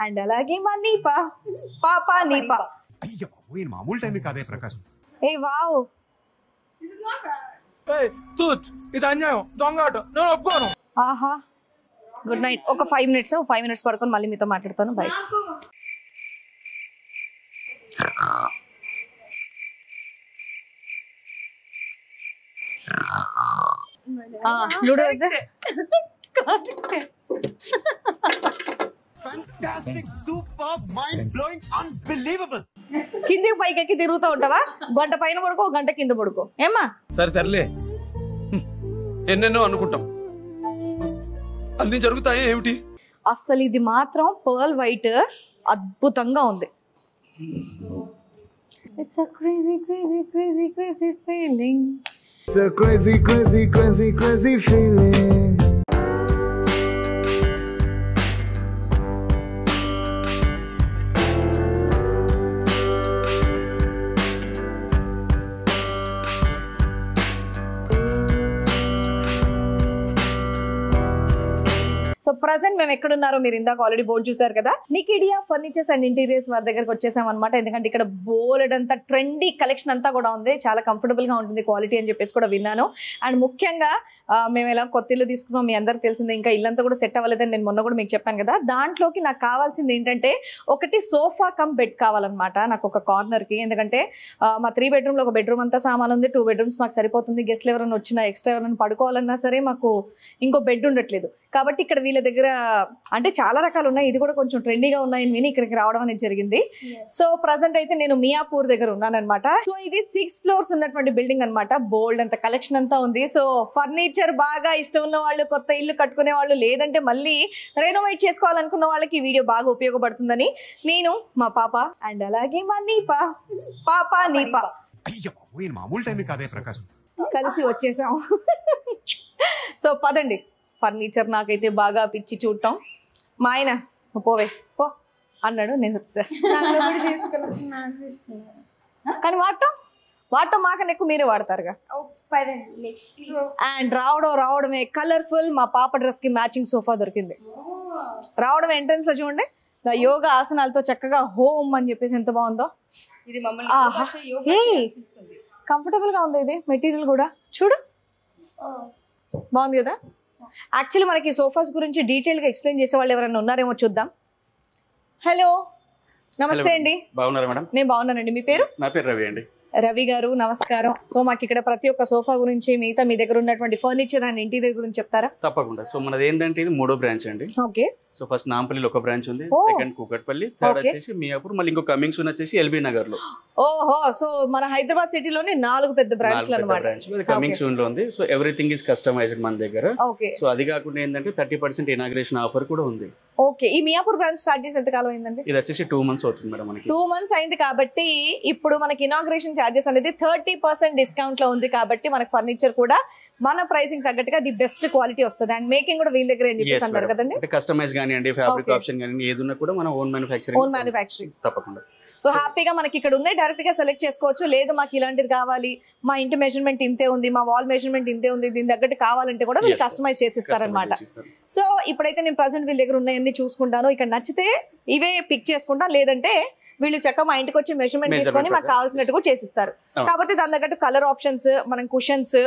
And అలాగే మా నీపా పాప నీపా. అయ్యో మామూలు టైం కాదే ప్రకాశం. ఏ వావ్, ఆహా. Good night. ఒక 5 minutes పడుకొని మళ్ళీ మీతో మాట్లాడతాను. By. Fantastic, super, mind blowing, unbelievable. కిందికి పైకి ఎక్కి తిరుగుతూ ఉంటావా? గంట పైన పడుకో, గంట కింద పడుకో. ఏమ్మా? సరే తరలే, ఎన్నెన్నో అనుకుంటాం, అన్ని జరుగుతాయి ఏమిటి? అసలు ఇది మాత్రం పర్ల్ వైట్ అద్భుతంగా ఉంది. It's a crazy, crazy, crazy, crazy feeling. It's a crazy, crazy, crazy, crazy feeling. So present మేము ఎక్కడున్నారో మీరు ఇందాక ఆల్రెడీ బోర్డు చూసారు కదా. నికిడియా ఫర్నిచర్స్ అండ్ ఇంటీరియర్స్ వారి దగ్గరకు వచ్చేసాం అనమాట. ఎందుకంటే ఇక్కడ బోలెడంతా ట్రెండీ కలెక్షన్ అంతా కూడా ఉంది. చాలా కంఫర్టబుల్ గా ఉంటుంది క్వాలిటీ అని చెప్పేసి కూడా విన్నాను. అండ్ ముఖ్యంగా మేము ఎలా కొత్త ఇల్లు తీసుకున్నాం మీ అందరికి తెలిసిందే. ఇంకా ఇల్లంతా కూడా సెట్ అవ్వలేదని నేను మొన్న కూడా మీకు చెప్పాను కదా. దాంట్లోకి నాకు కావాల్సింది ఏంటంటే ఒకటి సోఫా కమ్ బెడ్ కావాలన్నమాట నాకు ఒక కార్నర్ కి. ఎందుకంటే మా 3 bedroom లో ఒక బెడ్రూమ్ అంతా సామాన్ ఉంది. 2 bedrooms మాకు సరిపోతుంది. గెస్ట్లు ఎవరైనా వచ్చినా ఎక్స్ట్రా ఎవరైనా పడుకోవాలన్నా సరే మాకు ఇంకో బెడ్ ఉండట్లేదు. కాబట్టి ఇక్కడ వీళ్ళ దగ్గర అంటే చాలా రకాలు ఉన్నాయి. ఇది కూడా కొంచెం ట్రెండీగా ఉన్నాయని విని ఇక్కడికి రావడం అనేది జరిగింది. సో ప్రజెంట్ అయితే నేను మియాపూర్ దగ్గర ఉన్నాను అనమాట. సో ఇది 6 floors ఉన్నటువంటి బిల్డింగ్ అనమాట. బోల్డ్ అంత కలెక్షన్ అంతా ఉంది. సో ఫర్నిచర్ బాగా ఇష్టం ఉన్న వాళ్ళు, కొత్త ఇల్లు కట్టుకునే వాళ్ళు, లేదంటే మళ్ళీ రెనోవేట్ చేసుకోవాలనుకున్న వాళ్ళకి ఈ వీడియో బాగా ఉపయోగపడుతుందని నేను, మా పాప అండ్ అలాగే మా నీపా పాప నీపా అయ్యో మామూలు టైం కాదే ప్రకాశం కలిసి వచ్చేసాం. సో పదండి, ఫర్నిచర్ నాకైతే బాగా పిచ్చి చూడటం. మా ఆయన పోవే పో అన్నాడు, నేను వచ్చా. కానీ వాడటం మాకన్నా ఎక్కువ మీరే వాడతారుగా. అండ్ రావడమే కలర్ఫుల్ మా పాప డ్రెస్ కి మ్యాచింగ్ సోఫా దొరికింది. రావడం ఎంట్రన్స్ లో చూడండి, యోగా ఆసనాలతో చక్కగా హోమ్ అని చెప్పేసి ఎంత బాగుందో. కంఫర్టబుల్ గా ఉంది. ఇది మెటీరియల్ కూడా చూడు బాగుంది కదా. యాక్చువల్లీ మనకి సోఫాస్ గురించి డీటెయిల్ గా ఎక్స్ప్లెయిన్ చేసే వాళ్ళు ఎవరైనా ఉన్నారేమో చూద్దాం. హలో, నమస్తే అండి. బాగున్నారా మేడం? నేను బాగున్నానండి. మీ పేరు? నా పేరు రవి అండి. రవి గారు నమస్కారం. సో మాకు ఇక్కడ ప్రతి ఒక్క సోఫా గురించి, మిగతా మీ దగ్గర ఉన్నటువంటి ఫర్నిచర్ అండ్ ఇంటీరియర్ గురించి చెప్తారా? తప్పకుండా. సో మనది ఏంటంటే ఇది 3వ బ్రాంచ్ అండి. ఓకే. సో ఫస్ట్ నాంపల్లిలో ఒక బ్రాంచ్ ఉంది, సెకండ్ కూకట్పల్లి, థర్డ్ వచ్చేసి మియాపూర్, మళ్ళీ ఇంకో కమింగ్ సూన్ వచ్చేసి ఎల్బీ నగర్ లో. ఓహో, సో మన హైదరాబాద్ సిటీలోనే 4 పెద్ద బ్రాంచ్లు అన్నమాట. కమింగ్ సూన్ లో ఉంది. సో ఎవ్రీథింగ్ ఇస్ కస్టమైజ్డ్ మన దగ్గర. సో అది కాకుండా ఏంటంటే 30% ఇనాగ్రేషన్ ఆఫర్ కూడా ఉంది. ఓకే. ఈ మియాపూర్ బ్రాంచ్ స్టార్ట్ చేసి ఎంత కాలం అయిందండి? ఇది వచ్చేసి 2 months అవుతుంది మేడం. మనకి 2 months అయింది కాబట్టి ఇప్పుడు మనకి ఇనాగ్రేషన్ చార్జెస్ అనేది 30% డిస్కౌంట్ లో ఉంది. కాబట్టి మనకి ఫర్నిచర్ కూడా మన ప్రైసింగ్ తగ్గట్టుగా ది బెస్ట్ క్వాలిటీ వస్తుంది. అండ్ మేకింగ్ కూడా వీళ్ళ దగ్గర ఏం చెప్పేసి అంటారు కదండి. కస్టమైజ్ గానియండి, ఫ్యాబ్రిక్ ఆప్షన్ గాని ఏదున్నా కూడా మనం ఓన్ మ్యానుఫ్యాక్చరింగ్ తప్పకుండా. సో హ్యాపీగా మనకి ఇక్కడ ఉన్నాయి, డైరెక్ట్ గా సెలెక్ట్ చేసుకోవచ్చు. లేదు మాకు ఇలాంటిది కావాలి, మా ఇంటి మెజర్మెంట్ ఇంతే ఉంది, మా వాల్ మెజర్మెంట్ ఇంతే ఉంది, దీని తగ్గట్టు కావాలంటే కూడా వీళ్ళు కస్టమైజ్ చేసిస్తారనమాట. సో ఇప్పుడైతే నేను ప్రజెంట్ వీళ్ళ దగ్గర ఉన్నాయన్నీ చూసుకుంటాను. ఇక్కడ నచ్చితే ఇవే పిక్ చేసుకుంటాను, లేదంటే వీళ్ళు చక్కగా మా ఇంటికి వచ్చి మెజర్మెంట్ తీసుకొని మాకు కావాల్సినట్టు కూడా చేసిస్తారు. కాకపోతే దాని తగ్గట్టు కలర్ ఆప్షన్స్, మనం కుషన్స్,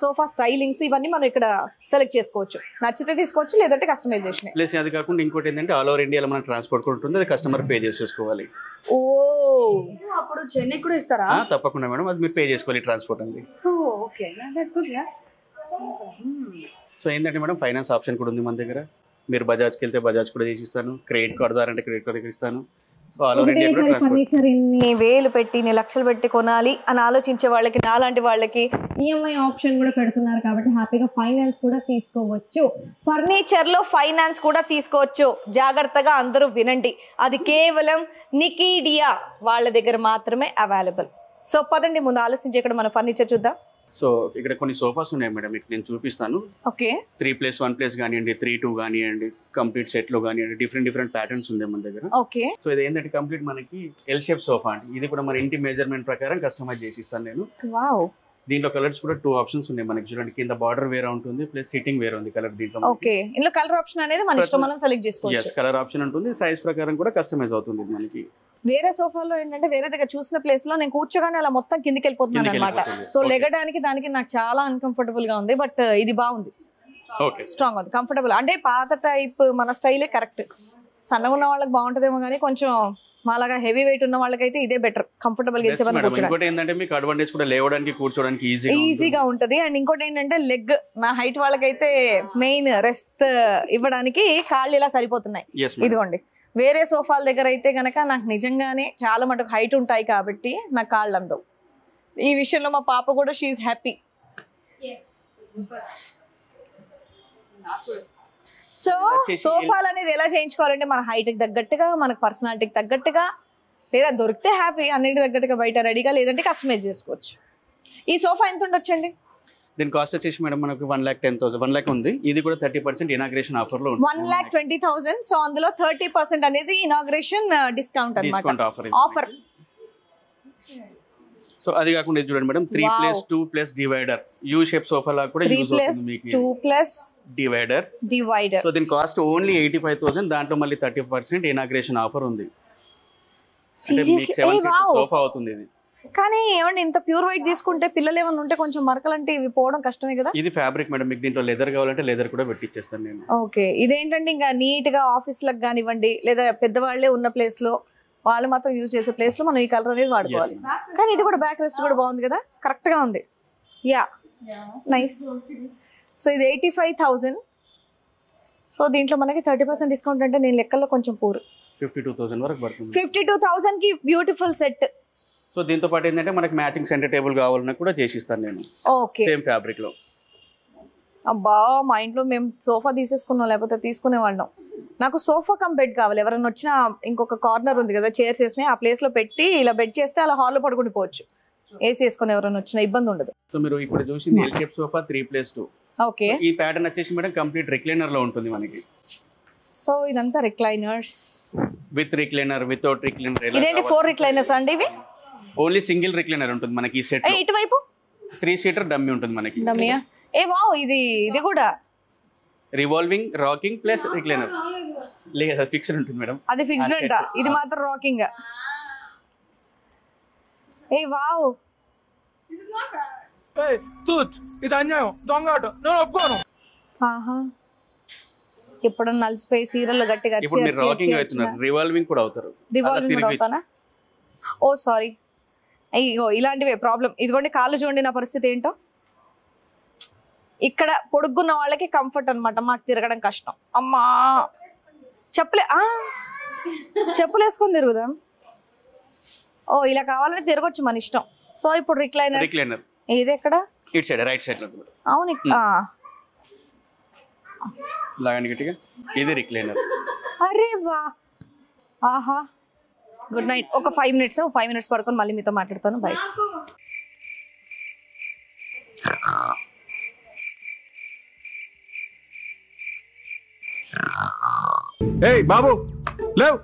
సోఫా స్టైలింగ్స్ ఇవన్నీ మనం ఇక్కడ సెలెక్ట్ చేసుకోవచ్చు. నచ్చితే తీసుకోవచ్చు, లేదంటే కస్టమైజేషన్. ప్లస్ అది కాకుండా ఇంకోటి ఏంటంటే ఆల్ ఓవర్ ఇండియాలో మన ట్రాన్స్పోర్ట్ కూడా ఉంటుంది, అది కస్టమర్ పే చేసేసుకోవాలి. ఓ, అప్పుడు చెన్నై కూడా ఇస్తారా? తప్పకుండా మేడం, అది మీరు పే చేసుకోవాలి ట్రాన్స్పోర్ట్ అండి. Okay, that's good. సో ఏంటంటే మేడం ఫైనాన్స్ ఆప్షన్ కూడా ఉంది మన దగ్గర. మీరు బజాజ్కి వెళ్తే బజాజ్ కూడా చేసిస్తాను, క్రెడిట్ కార్డు ద్వారా అంటే క్రెడిట్ కార్డు ఇస్తాను. So all over India furniture ఇన్ని వేలు పెట్టి, ఇన్ని లక్షలు పెట్టి కొనాలి అని ఆలోచించే వాళ్ళకి, నాలాంటి వాళ్ళకి ఈఎంఐ ఆప్షన్ కూడా పెడుతున్నారు. కాబట్టి హ్యాపీగా ఫైనాన్స్ కూడా తీసుకోవచ్చు. ఫర్నిచర్ లో ఫైనాన్స్ కూడా తీసుకోవచ్చు. జాగ్రత్తగా అందరూ వినండి, అది కేవలం నికిడియా వాళ్ళ దగ్గర మాత్రమే అవైలబుల్. సో పదండి, ముందు ఆలోచించి ఇక్కడ మన ఫర్నిచర్ చూద్దాం. సో ఇక్కడ కొన్ని సోఫాస్ ఉన్నాయి మేడం, మీకు నేను చూపిస్తాను. ఓకే. 3+1+ కానివ్వండి, 3-2 కానివ్వండి, కంప్లీట్ సెట్ లో కానివ్వండి, డిఫరెంట్ ప్యాటర్న్స్ ఉంది మన దగ్గర. ఓకే. సో ఇది ఏంటంటే కంప్లీట్ మనకి ఎల్ షేప్ సోఫా అండి. ఇది కూడా మన ఇంటి మెజర్మెంట్ ప్రకారం కస్టమైజ్ చేసి ఇస్తాను నేను. వావ్. దీంట్లో కలర్స్ కూడా 2 ఆప్షన్స్ ఉన్నాయి మనకి. చూడండి, కింద బార్డర్ వేరే ఉంటుంది, ప్లస్ సిట్టింగ్ వేరే ఉంది కలర్ దీంట్లో. ఓకే, ఇందులో కలర్ ఆప్షన్ అనేది మన ఇష్టం, మనం సెలెక్ట్ చేసుకోవచ్చు. కలర్ ఆప్షన్ ఉంటుంది, సైజ్ ప్రకారం కూడా కస్టమైజ్ అవుతుంది మనకి. వేరే సోఫాలో ఏంటంటే వేరే దగ్గర చూసిన ప్లేస్ లో నేను కూర్చోగానే అలా మొత్తం కిందికి వెళ్ళిపోతున్నాను అనమాట. సో లెగడానికి దానికి నాకు చాలా అన్కంఫర్టబుల్ గా ఉంది. బట్ ఇది బాగుంది, ఓకే, స్ట్రాంగ్ ఉంది, కంఫర్టబుల్. అంటే పాత టైప్ మన స్టైలే కరెక్ట్. సన్నగా ఉన్న వాళ్ళకి బాగుంటదేమో కానీ కొంచెం మాలాగా హెవీ వెయిట్ ఉన్న వాళ్ళకైతే ఇదే బెటర్, కంఫర్టబుల్ గా ఇంకోటి ఏంటంటే మీకు అడ్వాంటేజ్ కూడా లేవడానికి కూర్చోడానికి ఈజీగా ఉంటది. అండ్ ఇంకోటి ఏంటంటే లెగ్, నా హైట్ వాళ్ళకైతే మెయిన్ రెస్ట్ ఇవ్వడానికి కాళ్ళు ఇలా సరిపోతున్నాయి. ఇదిగోండి, వేరే సోఫాల దగ్గర అయితే గనక నాకు నిజంగానే చాలా మటుకు హైట్ ఉంటాయి కాబట్టి నాకు కాళ్ళు అందవు. ఈ విషయంలో మా పాప కూడా షీఈ్ హ్యాపీ. సో సోఫాలు అనేది ఎలా చేయించుకోవాలంటే మన హైట్కి తగ్గట్టుగా, మనకు పర్సనాలిటీకి తగ్గట్టుగా, లేదా దొరికితే హ్యాపీ అన్నింటి తగ్గట్టుగా బయట రెడీగా, లేదంటే కస్టమైజ్ చేసుకోవచ్చు. ఈ సోఫా ఎంత ఉండొచ్చండి? దీని కాస్ట్ వచ్చేసి మేడం మనకు 1,10,000, 1 lakh ఉంది. ఇది కూడా 30% ఇనాగ్రేషన్ ఆఫర్ లో ఉంది. 1,20,000. సో అందులో 30% అనేది ఇనాగ్రేషన్ డిస్కౌంట్ అన్నమాట, ఆఫర్. సో అది కాకుండా ఇది చూడండి madam, 3+2+ divider, U shape sofa లా కూడా యూజ్ అవుతుంది మీకు. 3+2+ డివైడర్. సో దీని కాస్ట్ ఓన్లీ 85,000. దాంట్లో మళ్ళీ 30% ఇనాగ్రేషన్ ఆఫర్ ఉంది. అంటే మీకు 7 సీటర్ సోఫా అవుతుంది ఇది. కానీ ఏమండి, ఇంత ప్యూర్ వైట్ తీసుకుంటే పిల్లలు ఏమైనా ఉంటే కొంచెం మరకలంటే ఇవి పోవడం కష్టమే కదా. ఇది ఫ్యాబ్రిక్ మేడం, మీకు దీంట్లో లెదర్ కావాలంటే లెదర్ కూడా పెట్టిచ్చేస్తాను నేను. ఓకే, ఇదేంటంటే ఇంకా నీట్ గా ఆఫీస్లకు కానివ్వండి, లేదా పెద్దవాళ్లే ఉన్న ప్లేస్ లో, వాళ్ళు మాత్రం యూజ్ చేసే ప్లేస్ లో మనం ఈ కలర్ అనేది వాడుకోవాలి. కానీ ఇది కూడా బ్యాక్ రెస్ట్ కూడా బాగుంది కదా, కరెక్ట్ గా ఉంది. Yeah, nice. సో ఇది 85,000. సో దీంట్లో మనకి 30% డిస్కౌంట్ అంటే నేను లెక్కల్లో కొంచెం పూర్, 52,000 వరకు పడుతుంది. 52,000 కి బ్యూటిఫుల్ సెట్. సో దీంతో పాటు ఏంటంటే మనకి మ్యాచింగ్ సెంటర్ టేబుల్ కావాలన్నా కూడా చేసిస్తాను నేను. ఓకే, సేమ్ ఫ్యాబ్రిక్ లో. అబ్బా, మా ఇంట్లో మేము సోఫా తీసేసుకున్నాం, లేకపోతే తీసుకునే వాళ్ళం. నాకు సోఫా కమ్ బెడ్ కావాలి. ఎవరైనా వచ్చినా ఇంకొక కార్నర్ ఉంది కదా, చైర్స్ వేసినాయి, ఆ ప్లేస్ లో పెట్టి ఇలా బెడ్ చేస్తే అలా హాల్లో పడుకుని పోవచ్చు. ఏసీ వేసుకుని ఎవరైనా వచ్చినా ఇబ్బంది ఉండదు. సో మీరు ఇప్పుడు చూసింది ఎల్ షేప్ సోఫా 3+2. ఓకే, ఈ ప్యాటర్న్ వచ్చేసి మేడం కంప్లీట్ రిక్లైనర్ లో ఉంటుంది మనకి. సో ఇదంతా recliners, with recliner, without recliner. ఇదేంటి 4 రిక్లైనర్స్ అండి ఇవి? ఓన్లీ సింగిల్ రిక్లైనర్ ఉంటుంది మనకి ఈ సెట్. ఇటువైపు 3 సీటర్ డమ్మీ ఉంటుంది మనకి. డమ్మీయా? ఏ వావ్, ఇది కూడా రివాల్వింగ్, రాకింగ్ ప్లస్ రిక్లైనర్. లేదా ఫిక్స్డ్ ఉంటుంది మేడం, అది ఫిక్స్డ్ అంట, ఇది మాత్రం రాకింగ్. ఏ వావ్, ఇది అన్యాయం, దొంగ ఆట, నేను ఒప్పుకోను. ఆహా, ఎప్పుడన్నా నలిసిపోయి సీరియల్ గట్టిగా ఇప్పుడు మీరు రాకింగ్ అవుతున్నారు, రివాల్వింగ్ కూడా అవుతారు. రివాల్వింగ్ కూడా అవుతానా? ఓ సారీ, అయ్యో ఇలాంటివే ప్రాబ్లం. ఇదిగోండి, కాళ్ళు చూడండి నా పరిస్థితి ఏంటో. ఇక్కడ పొడుగున్న వాళ్ళకి కంఫర్ట్ అన్నమాట, మాకు తిరగడం కష్టం. అమ్మా, చెప్పులు వేసుకొని తిరుగుదాం. ఓ ఇలా కావాలంటే తిరగొచ్చు, మన ఇష్టం. సో ఇప్పుడు రిక్లైనర్, ఇది ఎక్కడ? ఇట్ సైడ్, రైట్ సైడ్ లో. అవును, లాగండి గట్టిగా. ఇది రిక్లైనర్. అరే వా, ఆహా. Good night. ఒక 5 minutes పడుకొని మళ్ళీ మీతో మాట్లాడతాను. బై. ఏయ్ బాబు లేవ్.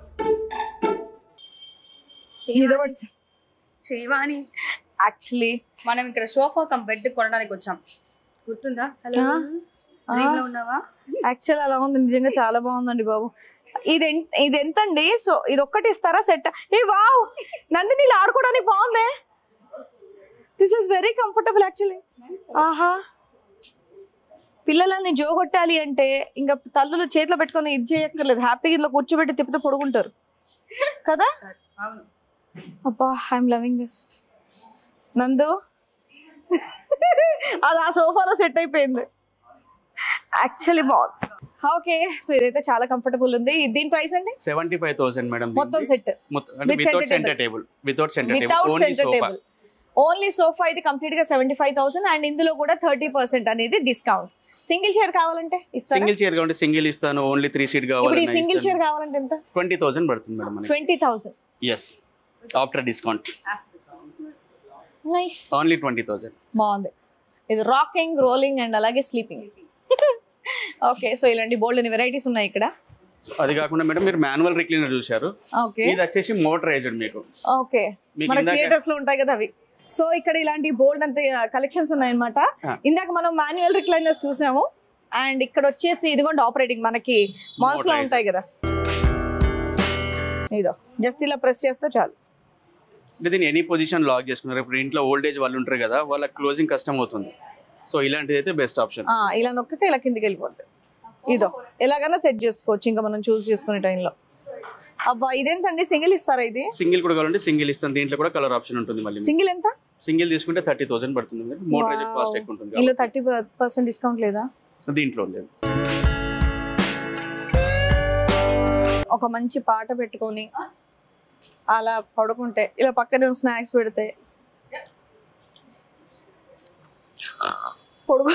శ్రీవాణి, యాక్చువల్లీ మనం ఇక్కడ సోఫా కమ్ బెడ్ కొనడానికి వచ్చాం, గుర్తుందా? హలో, ఉన్నావా? యాక్చువల్ అలా ఉంది, నిజంగా చాలా బాగుందండి బాబు. ఇది ఎంత అండి? సో ఇది ఒక్కటి ఇస్తారా సెట్? ఏ వావ్, నందిని ఇలా ఆడుకోవడానికి బాగుంది. This is very comfortable actually. ఆహా, పిల్లలని జోగొట్టాలి అంటే ఇంకా తల్లులు చేతిలో పెట్టుకొని ఇది చేయక్కర్లేదు, హ్యాపీగా ఇంట్లో కూర్చోబెట్టి తిప్పితే పొడుగుంటారు కదా. అబ్బా, ఐఎమ్ లవింగ్ దిస్. నందు అది ఆ సోఫాలో సెట్ అయిపోయింది. యాక్చువల్లీ బాగుంది. ఓకే, సో ఇదైతే చాలా కంఫర్టబుల్ ఉంది. దీని ప్రైస్ అండి 75,000 మేడం. మొత్తం set without centre table. Only sofa ఇది కంప్లీట్ గా 75,000. అండ్ ఇందులో కూడా 30% అనేది డిస్కౌంట్. సింగిల్ చైర్ కావాలంటే ఇస్తారా? సింగిల్ చైర్ కావాలంటే సింగిల్ ఇస్తాను. ఓన్లీ 3 సీట్ కావాలంటే ఇప్పుడు ఈ సింగిల్ చైర్ కావాలంటే ఎంత? 20,000 పడుతుంది మేడం మనకి. 20,000. yes, after discount. Nice, only 20,000. బాగుంది. ఇది రాకింగ్, రోలింగ్ అండ్ అలాగే స్లీపింగ్. ఓకే, సో ఇలాంటి బోల్డ్ అని వెరైటీస్ ఉన్నాయి ఇక్కడ. అది కాకుండా మేడం మీరు మాన్యువల్ రిక్లైనర్ చూశారు. ఓకే, ఇది వచ్చేసి మోటరైజ్డ్ మీకు. ఓకే, మన థియేటర్స్ లో ఉంటాయి కదా అవి. సో ఇక్కడ ఇలాంటి బోల్డ్ అంత కలెక్షన్స్ ఉన్నాయన్నమాట. ఇందాక మనం మాన్యువల్ రిక్లైనర్స్ చూసాము, అండ్ ఇక్కడ వచ్చేసి ఇదిగోండి ఆపరేటింగ్ మనకి మాల్స్ లో ఉంటాయి కదా, ఇదో జస్ట్ ఇలా ప్రెస్ చేస్తే చాలు. అంటే దీన్ని ఎనీ పొజిషన్ లాక్ చేసుకున్నారు. ఇప్పుడు ఇంట్లో ఓల్డేజ్ వాళ్ళు ఉంటారు కదా, వాళ్ళ క్లోజింగ్ కష్టం అవుతుంది. సో ఇలాంటిది అయితే బెస్ట్ ఆప్షన్. ఇలా నొక్కితే ఇలా కిందికి వెళ్ళిపోతుంది. ఇదో ఎలాగైనా సెట్ చేసుకోవచ్చు ఇంకా మనం చూస్ చేసుకునే టైంలో. అబ్బా ఇదేంటండి, సింగిల్ ఇస్తారా? ఇది సింగిల్ కూడా కావాలంటే సింగిల్ ఇస్తాను. దీంట్లో కూడా కలర్ ఆప్షన్ ఉంటుంది. మళ్ళీ సింగిల్ ఎంత? సింగిల్ తీసుకుంటే 30,000 పడుతుంది. మోటరైజ్డ్ కాస్ట్ ఎక్కువ ఉంటుంది. ఇందులో 30% డిస్కౌంట్ లేదా? దీంట్లో లేదు. ఒక మంచి పాట పెట్టుకొని అలా పడుకుంటే, ఇలా పక్కన స్నాక్స్ పెడితే పొడుగు.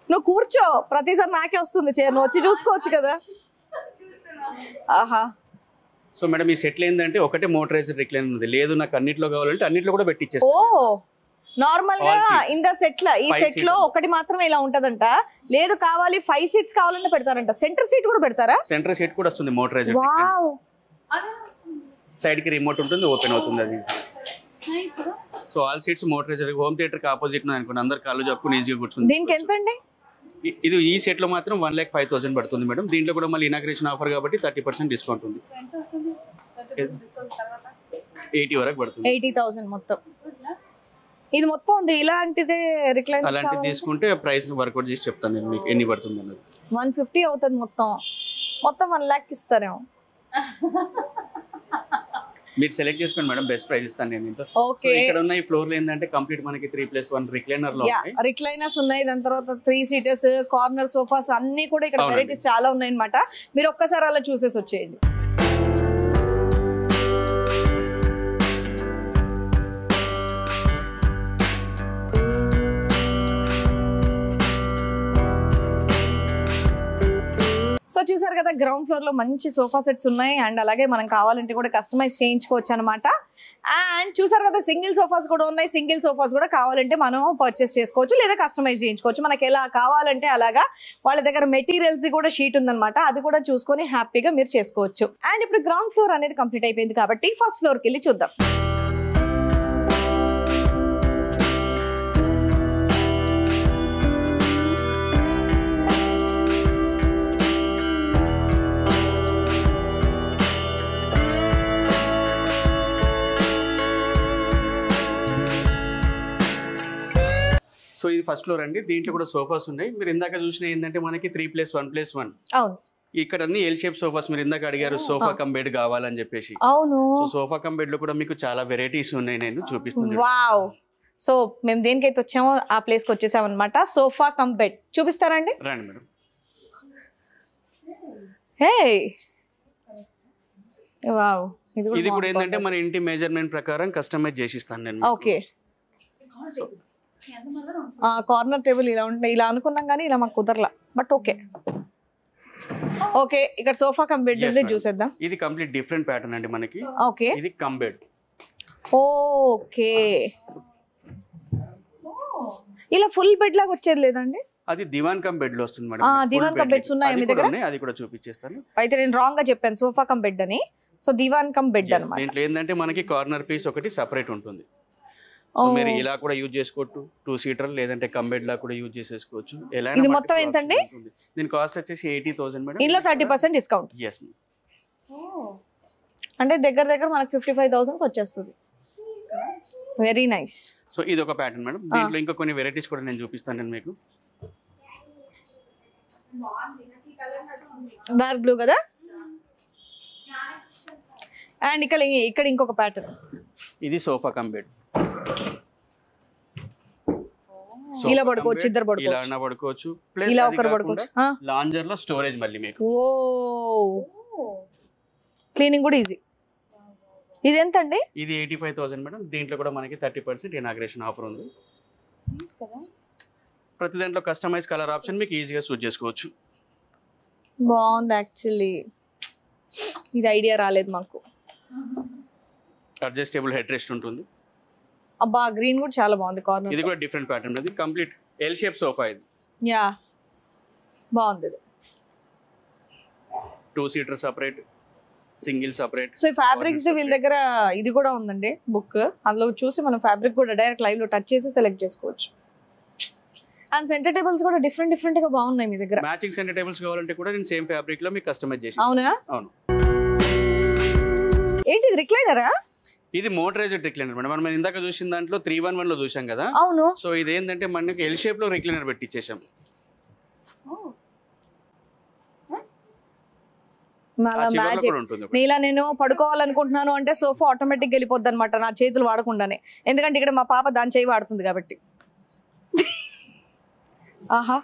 నువ్వు కూర్చో, ప్రతిసారి నాకే వస్తుంది చైర్, నువ్వు వచ్చి చూసుకోవచ్చు కదా. ఆహా. సో మేడం ఈ సెట్లు ఏంటంటే ఒకటే మోటరైజ్డ్ రిక్లైనర్ ఉంది. లేదు నాకు అన్నిట్లో కావాలంటే అన్నిట్లో కూడా ఓ పెట్టిచ్చేస్తాను. నార్మల్ గా ఇంత సెట్ ఈ సెట్ లో ఒకటి మాత్రమే ఇలా ఉంటదంట. లేదు కావాలి 5 సీట్స్ కావాలంటే పెడతారంట. సెంటర్ సీట్ కూడా పెడతారా? సెంటర్ సీట్ కూడా వస్తుంది మోటరైజ్డ్. వావ్. సైడ్ కి రిమోట్ ఉంటుంది, ఓపెన్ అవుతుంది అది. So all seats motorised. Home theatre కి ఆపోజిట్ అనుకోండి, అందరు కాళ్ళు చెప్పుకుని ఈజీగా కూర్చుంది. దీనికి ఎంత అండి? ఇది ఈ సెట్ లో మాత్రం 1,05,000 పడుతుంది మేడం. దీంట్లో కూడా మళ్ళీ ఇనాగ్రేషన్ ఆఫర్ కాబట్టి 30% డిస్కౌంట్ ఉంది. 80 వరకు పడుతుంది. 80,000 మొత్తం. ఇది మొత్తం ఉంది ఇలాంటిదే రిక్లైనర్స్. అలాంటిది తీసుకుంటే ప్రైస్ వర్కౌట్ చేసి చెప్తాను నేను మీకు ఎన్ని పడుతుంది అన్నది. 150 అవుతుంది మొత్తం. 1 lakh ఇస్తారేమో. మీరు సెలెక్ట్ చేసుకోండి మేడం, బెస్ట్ ప్రైస్ ఇస్తాను నేను ఇంట్లో. ఓకే. ఇక్కడ ఉన్న ఈ ఫ్లోర్ లో ఏంటంటే కంప్లీట్ మనకి 3+1 రిక్లైనర్ లో ఉన్నాయి. రిక్లైనర్స్ ఉన్నాయి, దాని తర్వాత 3 సీటర్స్, కార్నర్ సోఫాస్ అన్ని కూడా ఇక్కడ వెరైటీస్ చాలా ఉన్నాయి అన్నమాట. మీరు ఒక్కసారి అలా చూసేసి వచ్చేయండి. సో చూసారు కదా, గ్రౌండ్ ఫ్లోర్ లో మంచి సోఫా సెట్స్ ఉన్నాయి, అండ్ అలాగే మనం కావాలంటే కూడా కస్టమైజ్ చేయించుకోవచ్చు అనమాట. అండ్ చూసారు కదా, సింగిల్ సోఫాస్ కూడా ఉన్నాయి. సింగిల్ సోఫాస్ కూడా కావాలంటే మనం పర్చేస్ చేసుకోవచ్చు, లేదా కస్టమైజ్ చేయించుకోవచ్చు. మనకి ఎలా కావాలంటే అలాగా. వాళ్ళ దగ్గర మెటీరియల్స్ ది కూడా షీట్ ఉందన్నమాట, అది కూడా చూసుకొని హ్యాపీగా మీరు చేసుకోవచ్చు. అండ్ ఇప్పుడు గ్రౌండ్ ఫ్లోర్ అనేది కంప్లీట్ అయిపోయింది కాబట్టి ఫస్ట్ ఫ్లోర్కి వెళ్ళి చూద్దాం. సో ఇది ఫస్ట్ ఫ్లోర్ అండి. దీంట్లో కూడా సోఫాస్ ఉన్నాయి. మీరు ఇందాక చూసిన ఏంటంటే మనకి 3+1+1. అవును. ఇక్కడ అన్ని ఎల్ షేప్ సోఫాస్. మీరు ఇందాక అడిగారు సోఫా కమ్ బెడ్ కావాలని చెప్పేసి. అవును. సో సోఫా కమ్ బెడ్ లో కూడా మీకు చాలా వెరైటీస్ ఉన్నాయి, నేను చూపిస్తున్నాను. వావ్. సో మేము దేనికైతే వచ్చామో ఆ ప్లేస్ కి వచ్చేసాం అనమాట. సోఫా కమ్ బెడ్ చూపిస్తారండి? రండి మేడం. హే వావ్. ఇది కూడా ఏంటంటే మన ఇంటి మెజర్మెంట్ ప్రకారం కస్టమైజ్ చేసిస్తాను నేను. ఓకే. కార్నర్ టేబుల్ ఇలా ఉంటాయి, ఇలా అనుకున్నాం కానీ ఇలా మాకు కుదరలా, బట్ ఓకే. ఓకే, ఇక్కడ సోఫా కమ్ బెడ్ ఉంది, చూసేద్దాం. ఇది కంప్లీట్ డిఫరెంట్ ప్యాటర్న్ అండి మనకి. ఓకే. ఇది కమ్ బెడ్. ఓకే. ఇలా ఫుల్ బెడ్ లాగా వచ్చేది లేదండి? అది దివాన్ కమ్ బెడ్ లో వస్తుంది మేడం. దివాన్ కమ్ బెడ్స్ ఉన్నాయి మీ దగ్గర? అది కూడా చూపించేస్తాను. అయితే నేను రాంగ్ గా చెప్పాను, సోఫా కమ్ బెడ్ అని. సో దివాన్ కమ్ బెడ్ అన్నమాట. దీంట్లో ఏంటంటే మనకి కార్నర్ పీస్ ఒకటి సెపరేట్ ఉంటుంది. సో మీరు ఇలా కూడా యూజ్ చేసుకోవచ్చు, 2 సీటర్ లేదంటే కమ్ బెడ్ లా కూడా యూజ్ చేసేసుకోవచ్చు. ఎలా ఇది మొత్తం ఎంతండి? దీని కాస్ట్ వచ్చేసి 80,000 మేడం. ఇందులో 30% డిస్కౌంట్. yes అంటే దగ్గర మనకి 55,000 కి వచ్చేస్తుంది. Very nice. సో ఇది ఒక ప్యాటర్న్ మేడం. దీంట్లో ఇంకా కొన్ని వెరైటీస్ కూడా నేను చూపిస్తాను నేను మీకు. డార్క్ బ్లూ కదా. అండ్ ఇక్కడ ఇంకొక ప్యాటర్న్. ఇది సోఫా కమ్ బెడ్. ఇలా పడుకోవచ్చు, ఇద్దరు ఇలా పడుకోవచ్చు, ప్లస్ ఇలా ఒకరు పడుకోవచ్చు. లాంజర్ లో స్టోరేజ్ మళ్ళీ మీకు. ఓ, క్లీనింగ్ కూడా ఈజీ. ఇది ఎంత అండి? ఇది 85,000 మేడం. దీంట్లో కూడా మనకి 30% ఇనాగ్రేషన్ ఆఫర్ ఉంది. ప్రతి దాంట్లో కస్టమైజ్ కలర్ ఆప్షన్ మీకు ఈజీగా సూట్ చేసుకోవచ్చు. బాగుంది యాక్చువల్లీ. ఇది ఐడియా రాలేదు మాకు. అడ్జస్టబుల్ హెడ్ రెస్ట్ ఉంటుంది. అబ్బా గ్రీన్ కూడా చాలా బాగుంది కార్నర్. ఇది కూడా డిఫరెంట్ ప్యాటర్న్. ఇది కంప్లీట్ ఎల్ షేప్ సోఫా. ఇది యా బాగుంది. 2 seater separate, single separate. So ఈ ఫ్యాబ్రిక్స్ వీళ్ళ దగ్గర ఇది కూడా ఉందండి బుక్, అందులో చూసి మనం ఫ్యాబ్రిక్ కూడా డైరెక్ట్ లైవ్ లో టచ్ చేసి సెలెక్ట్ చేసుకోవచ్చు. అండ్ సెంటర్ టేబుల్స్ కూడా డిఫరెంట్ గా బాగున్నాయి మీ దగ్గర. మ్యాచింగ్ సెంటర్ టేబుల్స్ కావాలంటే కూడా నేను సేమ్ ఫ్యాబ్రిక్ లో మీకు కస్టమైజ్ చేసి. అవునా? అవును. ఏంటి ఇది రిక్లైనరా? ఇది మోటరైజ్డ్ రిక్లైనర్ మేడం. మనం ఇందాక చూసిన దాంట్లో 311 లో చూసాం కదా. అవును. సో ఇది ఏంటంటే మనకి ఎల్ షేప్ లో రిక్లైనర్ పెట్టించేసాం. నీలా నేను పడుకోవాలనుకుంటున్నాను అంటే సోఫా ఆటోమేటిక్ వెళ్ళిపోద్ది అనమాట నా చేతులు వాడకుండానే, ఎందుకంటే ఇక్కడ మా పాప దాని చేయి వాడుతుంది కాబట్టి. ఆహా,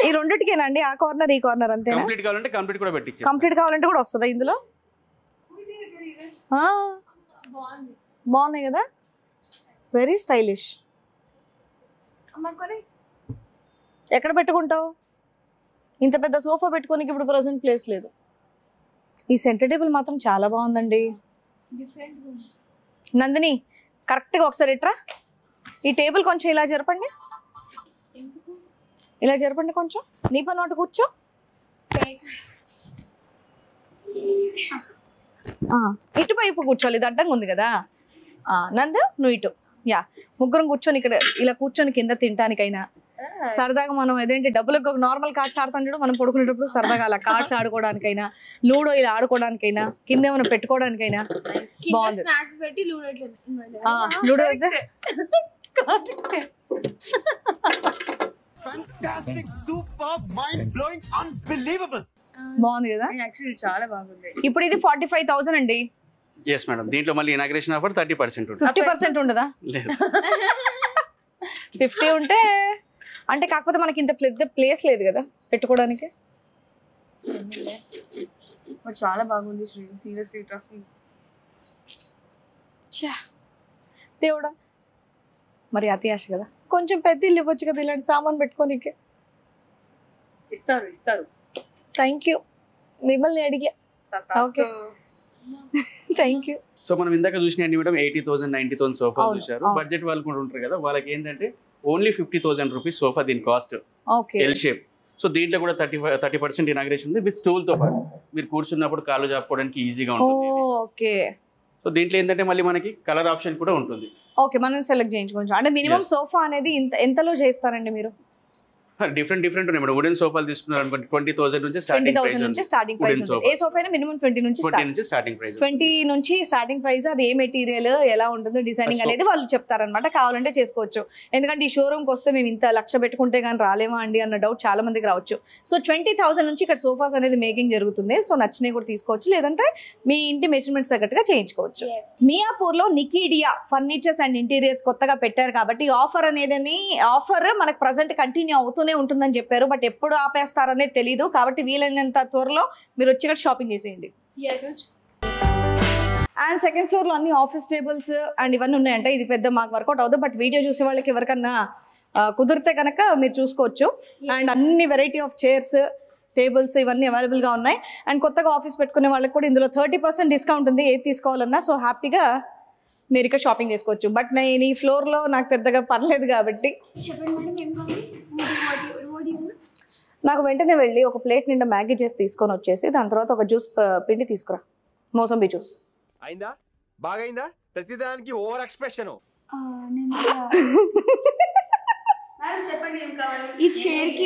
ఈ రెండిటికేనండి ఆ కార్నర్ ఈ కార్నర్ అంతే? కంప్లీట్ కావాలంటే కంప్లీట్ కూడా పెట్టించాం. కంప్లీట్ కావాలంటే కూడా వస్తుందా ఇందులో? బాగున్నాయి కదా, వెరీ స్టైలిష్. ఎక్కడ పెట్టుకుంటావు? ఇంత పెద్ద సోఫా పెట్టుకోనికి ఇప్పుడు ప్రెసెంట్ ప్లేస్ లేదు. ఈ సెంటర్ టేబుల్ మాత్రం చాలా బాగుందండి. నందిని కరెక్ట్గా ఒకసారి ఇట్రా, ఈ టేబుల్ కొంచెం ఇలా జరపండి, ఇలా జరపండి కొంచెం. నీ పని ఒకటి కూర్చో. ఇటువైపు కూర్చోవాలి, ఇది అడ్డంగా ఉంది కదా. నందు నువ్వు ఇటు. యా, ముగ్గురం కూర్చొని ఇక్కడ ఇలా కూర్చొని కింద తినటానికైనా సరదాగా మనం ఏదేంటి డబ్బులకు ఒక నార్మల్ కార్డ్స్ ఆడుతాం చూడు మనం పడుకునేటప్పుడు, సరదాగా అలా కార్డ్స్ ఆడుకోవడానికైనా లూడో ఇలా ఆడుకోవడానికైనా కింద ఏమైనా పెట్టుకోవడానికైనా బాగుంది. లూడో బాగుంది కదా, చాలా బాగుంది. ఇప్పుడు ఇది 45,000 అండి. Yes madam. దీంట్లో మళ్ళీ ఇనాగ్రేషన్ ఆఫర్ 30% ఉంటుంది. 50% ఉండదా? లేదు. 50 ఉంటే అంటే కాకపోతే మనకి ఇంత ప్లేస్ లేదు కదా పెట్టుకోవడానికి. చాలా బాగుంది శ్రీ, సీరియస్లీ ట్రస్ట్ మీ. దేవుడా, మరి అతి ఆశ కదా, కొంచెం పెద్ద ఇల్లు ఇవ్వచ్చు కదా ఇలాంటి సామాన్ పెట్టుకోనికే. ఇస్తారు. థ్యాంక్ యూ, మిమ్మల్ని అడిగా. Okay, thank you. సో మనం ఇందాక చూసినవి మేడం 80,000 90,000 సోఫా అవును, చూసారు. అవును. బడ్జెట్ వాళ్ళు కూడా ఉంటారు కదా, వాళ్ళకి ఏంటంటే ఓన్లీ 50,000 రూపీస్ సోఫా దీని cost. Okay, L shape. So దీంట్లో కూడా 30% ఇనాగ్రేషన్ ఉంది విత్ స్టూల్ తో పాటు. మీరు కూర్చున్నప్పుడు కాళ్ళు చాపుకోవడానికి ఈజీగా ఉంటుంది. ఓకే. సో దీంట్లో ఏంటంటే మళ్ళీ మనకి కలర్ ఆప్షన్ కూడా ఉంటుంది. ఓకే, మనం సెలెక్ట్ చేయించుకోవచ్చు. అంటే మినిమం సోఫా అనేది ఎంతలో చేస్తారండి మీరు? డిఫరెంట్ ఉన్నాయి మేడం. వుడెన్ సోఫాలు తీసుకున్నారు అనుకోండి 20,000 నుంచి 20,000 నుంచి స్టార్టింగ్ ప్రైస్. ఏ సోఫా అయినా మినిమం 20 నుంచి స్టార్టింగ్ ప్రైస్. 20 నుంచి స్టార్టింగ్ ప్రైస్. అది ఏ మెటీరియల్ ఎలా ఉంటుంది డిజైనింగ్ అనేది వాళ్ళు చెప్తారనమాట. కావాలంటే చేసుకోవచ్చు. ఎందుకంటే ఈ షోరూమ్కి వస్తే మేము ఇంత లక్ష పెట్టుకుంటే కానీ రాలేమా అండి అన్న డౌట్ చాలా మందికి రావచ్చు. సో 20,000 నుంచి ఇక్కడ సోఫాస్ అనేది మేకింగ్ జరుగుతుంది. సో నచ్చినవి కూడా తీసుకోవచ్చు, లేదంటే మీ ఇంటి మెజర్మెంట్స్ తగ్గట్టుగా చేయించుకోవచ్చు. మియాపూర్లో నికీడియా ఫర్నిచర్స్ అండ్ ఇంటీరియర్స్ కొత్తగా పెట్టారు కాబట్టి ఆఫర్ అనేది మనకు ప్రజెంట్ కంటిన్యూ అవుతూనే ఉంటుందని చెప్పారు. బట్ ఎప్పుడు ఆపేస్తారనేది తెలీదు, కాబట్టి వీలైనంత త్వరలో మీరు వచ్చి ఇక్కడ షాపింగ్ చేసేయండి. అండ్ సెకండ్ ఫ్లోర్ లో అన్ని ఆఫీస్ టేబుల్స్ అండ్ ఇవన్నీ ఉన్నాయంటే ఇది పెద్ద మాకు వర్కౌట్ అవుతుంది. బట్ వీడియో చూసే వాళ్ళకి ఎవరికన్నా కుదిరితే కనుక మీరు చూసుకోవచ్చు. అండ్ అన్ని వెరైటీ ఆఫ్ చైర్స్ టేబుల్స్ ఇవన్నీ అవైలబుల్గా ఉన్నాయి. అండ్ కొత్తగా ఆఫీస్ పెట్టుకునే వాళ్ళకి కూడా ఇందులో 30% డిస్కౌంట్ ఉంది ఏది తీసుకోవాలన్నా. సో హ్యాపీగా మీరు ఇక్కడ షాపింగ్ చేసుకోవచ్చు. బట్ నేను ఈ ఫ్లోర్లో నాకు పెద్దగా పర్లేదు కాబట్టి నాకు వెంటనే వెళ్ళి ఒక ప్లేట్ నిండా మ్యాగీ చేసి తీసుకొని వచ్చేసి దాని తర్వాత ఒక జ్యూస్ పిండి తీసుకురా, మోసంబి జ్యూస్. అయిందా? బాగైందా? ప్రతిదానికి ఓవర్ ఎక్స్ప్రెషన్. చెప్పండి ఏం కావాలి? ఈ చైర్కి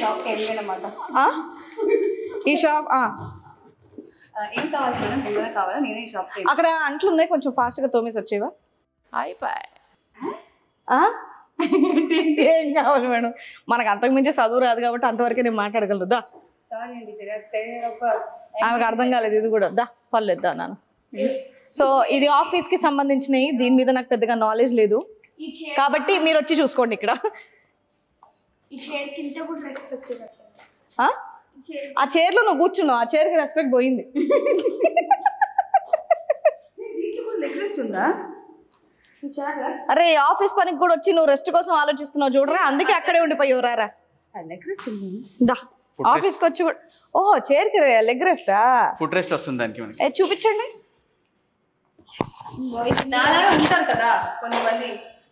ఈ షాప్ ఏం కావాలి మేడం? ఏమైనా కావాలా? నేనే ఈ షాప్ అక్కడ అంట్లు ఉన్నాయి, కొంచెం ఫాస్ట్గా తోమేసి వచ్చేవా? ఏం కావాలి మేడం? మనకు అంతకుమించి చదువు రాదు కాబట్టి అంతవరకే నేను మాట్లాడగలదు. దా, సారీ అండి, ఆమెకు అర్థం కాలేదు ఇది కూడా. దా పర్లేదా నాన్న. సో ఇది ఆఫీస్కి సంబంధించినవి, దీని మీద నాకు పెద్దగా నాలెడ్జ్ లేదు కాబట్టి మీరు వచ్చి చూసుకోండి ఇక్కడ. ఆ చైర్లో నువ్వు కూర్చున్నావు, ఆ చైర్కి రెస్పెక్ట్ పోయింది. అరే ఆఫీస్ పనికి కూడా వచ్చి నువ్వు రెస్ట్ కోసం ఆలోచిస్తున్నావు చూడరా, అందుకే అక్కడే ఉండిపోయావు. రారా దా, ఆఫీస్కి వచ్చి కూడా. ఓహో, చైర్కి లెగ్ రెస్టా? ఫుట్ రెస్ట్ వస్తుంది దానికి మనకి. చూపించండి. ఉంటారు కదా కొంతమంది,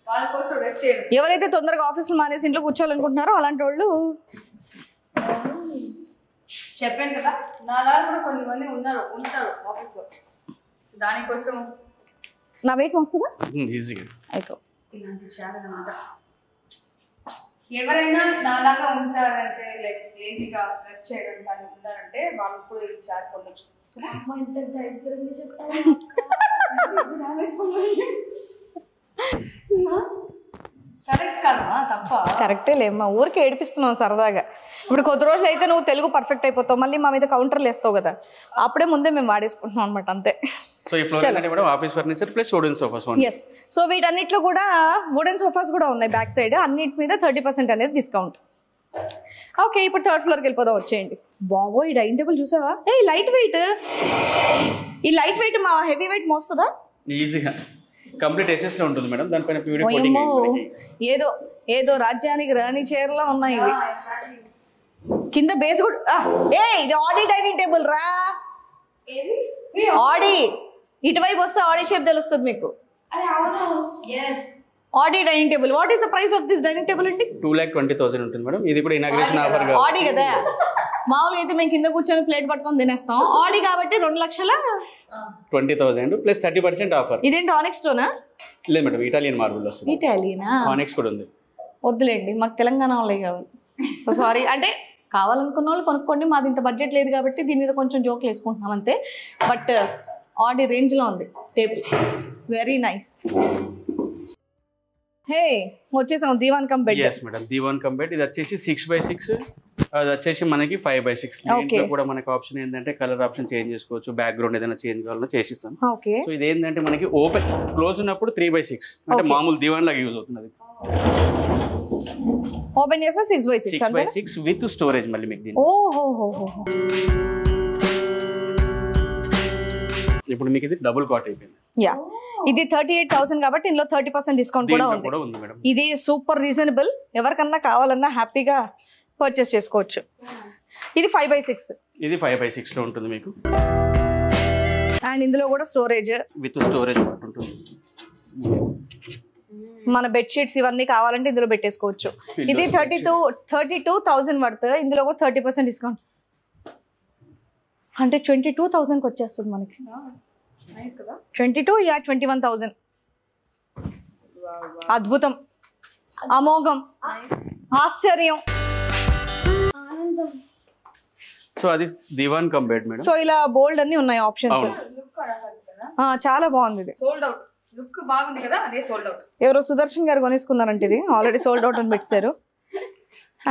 వాళ్ళ కోసం రెస్ట్ చేయడం. ఎవరైతే తొందరగా ఆఫీసులు మానేసి ఇంట్లో కూర్చోవాలనుకుంటున్నారో అలాంటి వాళ్ళు చెప్పాను కదా నాలా కూడా కొంతమంది ఉంటారు ఆఫీస్ లో దానికోసం నా వెయిట్ వస్తుందా ఈజీగా అయితే ఇలాంటి చేయాలన్నమాట. ఎవరైనా నాలాగా ఉంటారంటే లైక్ లేజీగా రెస్ట్ చేయడం కానీ ఉంటారంటే వాళ్ళు కూడా ఇది చేయాలి పొందొచ్చు. కరెక్ట్ కదా తప్ప కరెక్టే లేమ్మా, ఊరికి ఏడిపిస్తున్నావు సరదాగా. ఇప్పుడు కొద్ది రోజులు అయితే నువ్వు తెలుగు పర్ఫెక్ట్ అయిపోతావు, మళ్ళీ మా మీద కౌంటర్లు వేస్తావు కదా, అప్పుడే ముందే మేము వాడేసుకుంటున్నాం అనమాట అంతే. సో ఈ ఫ్లోర్ అంటే madam office furniture plus wooden sofas. Yes, so వీటన్నిటిలో కూడా వుడెన్ సోఫాస్ కూడా ఉన్నాయి బ్యాక్ సైడ్, అన్నిటి మీద 30% అనేది డిస్కౌంట్. ఓకే, ఇప్పుడు థర్డ్ ఫ్లోర్కి వెళ్ళిపోదాం, వచ్చేయండి. బాబో ఈ డైనింగ్ టేబుల్ చూసావా? ఏ లైట్ వెయిట్, ఈ లైట్ వెయిట్ మా హెవీ వెయిట్ మోస్తుందా? ఈజీగా కంప్లీట్ ఎసెస్ లో ఉంటుంది మేడం. దానిపైన ప్యూరీ ఏమో కోటింగ్ ఏదో ఏదో రాజ్యానికి రాణి చీరలా ఉన్నాయి ఇవి. కింద బేస్ కూడా ఏ ఇది ఆడి డైనింగ్ టేబుల్ రా, ఆడి ఇటువైపు వస్తే ఆడి షేప్ తెలుస్తుంది మీకు. ఆడి dining table, what is the price of this dining table అండి? 2,20,000 ఉంటుంది మేడం. ఇది కూడా ఇనాగ్రేషన్ ఆఫర్ ఆడి కదా, మామూలుగా అయితే మేము కింద కూర్చొని ప్లేట్ పట్టుకొని తినేస్తాం, ఆడి కాబట్టి 2,20,000 ప్లస్ 30% ఆఫర్. ఇదేంటి ఆనిక్స్ స్టోనా? లేదు మేడం, ఇటాలియన్ మార్బుల్ వస్తుంది. ఇటాలియనా? ఆనిక్స్ కూడా ఉంది. వద్దులేండి, మాకు తెలంగాణ వాళ్ళే కావాలి. సారీ, అంటే కావాలనుకున్న వాళ్ళు కొనుక్కోండి, మాది ఇంత బడ్జెట్ లేదు కాబట్టి దీని మీద కొంచెం జోక్లు వేసుకుంటున్నాం అంతే. బట్ ఆడి రేంజ్లో ఉంది టేబుల్, వెరీ నైస్. హే వచ్చేసాం divan cum bed. yes madam, divan cum bed. ఇది వచ్చేసి 6x6, అది వచ్చేసి మనకి 5x6. దీంట్లో కూడా మనకి ఆప్షన్ ఏంటంటే కలర్ ఆప్షన్ చేంజ్ చేసుకోవచ్చు, బ్యాక్గ్రౌండ్ ఏదైనా చేంజ్ కావాలన్నా చేసిస్తాం. ఓకే, సో ఇది ఏంటంటే మనకి ఓపెన్ క్లోజ్ ఉన్నప్పుడు 3x6 అంటే మామూలు దీవాన్ లాగా యూజ్ అవుతుంది. ఓపెన్ చేస్తే 6x6 విత్ స్టోరేజ్ మళ్ళీ మీకు దీని. ఓహో, ఇప్పుడు మీకు ఇది డబుల్ కాట్ అయిపోయింది. యా, ఇది 38,000 కాబట్టి ఇందులో 30% డిస్కౌంట్ కూడా దీంట్లో ఉంది మేడం. ఇది సూపర్ రీజనబుల్, ఎవరికన్నా కావాలన్నా హ్యాపీగా పర్చేస్ చేసుకోవచ్చు. ఇది 5x6, ఇది 5x6 లో ఉంటుంది మీకు. అండ్ ఇందులో కూడా స్టోరేజ్ విత్ స్టోరేజ్ ఉంటుంది. మన బెడ్షీట్స్ ఇవన్నీ కావాలంటే ఇందులో పెట్టేసుకోవచ్చు. ఇది 32,000 వర్త్, ఇందులో కూడా 30% డిస్కౌంట్ అంటే 22,000కి వచ్చేస్తుంది మనకి. 22 యా 21,000. అద్భుతం, అమోఘం, ఆశ్చర్యం. సో అది దివాన్ కమ్ బెడ్ మేడం. సో ఇలా బోల్డ్ అన్ని ఉన్నాయి ఆప్షన్స్, చాలా బాగుంది ఇది. సోల్డ్ అవుట్ లుక్ బాగుంది కదా, అదే సోల్డ్ అవుట్. ఎవరో సుదర్శన్ గారు కొనేసుకున్నారంటే ఇది ఆల్రెడీ సోల్డ్ అవుట్ అని పెట్టారు.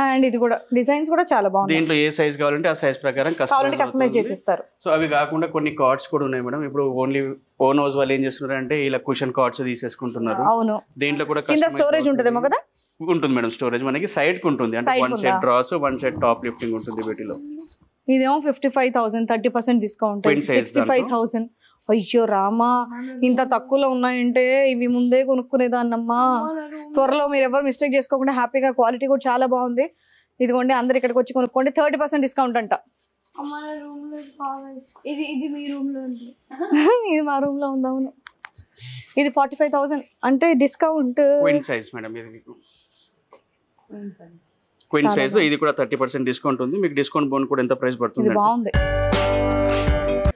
అండ్ ఇది కూడా డిజైన్స్ కూడా చాలా బాగుంది. దీంట్లో ఏ సైజ్ కావాలంటే ఆ సైజ్ ప్రకారం కస్టమైజ్ చేసిస్తారు. సో అవి కాకుండా కొన్ని కార్డ్స్ కూడా ఉన్నాయి మేడం. ఇప్పుడు ఓన్లీ ఓన్ హౌస్ వాళ్ళు ఏం చేస్తున్నారు అంటే ఇలా కుషన్ కార్డ్స్ తీసేసుకుంటున్నారు. అవును, దీంట్లో కూడా కింద స్టోరేజ్ ఉంటుందేమో కదా? ఉంటుంది మేడం, స్టోరేజ్ మనకి సైడ్ కు ఉంటుంది. అంటే one side drawers, one side top lifting ఉంటుంది వీటిలో. ఇదేమో 55,000, 30% డిస్కౌంట్ 65,000. అయ్యో రామా, ఇంత తక్కువలో ఉన్నాయంటే ఇవి ముందే కొనుక్కునేదాన్నమ్మా. త్వరలో మీరు ఎవరు మిస్టేక్ చేసుకోకుండా హ్యాపీగా, క్వాలిటీ కూడా చాలా బాగుంది. ఇదిగోండి, అందరు ఇక్కడికి వచ్చి కొనుక్కోండి, 30% డిస్కౌంట్ అంట. ఇది మీ రూమ్ లో ఉంది. ఇది మా రూమ్ లో ఉంది. అవును, ఇది 45,000 అంటే డిస్కౌంట్. క్వీన్ సైజ్ మేడం, ఇది మీకు క్వీన్ సైజ్. ఇది కూడా 30% డిస్కౌంట్ ఉంది మీకు. డిస్కౌంట్ బోన్ కూడా ఎంత ప్రైస్ పడుతుంది? ఇది బాగుంది,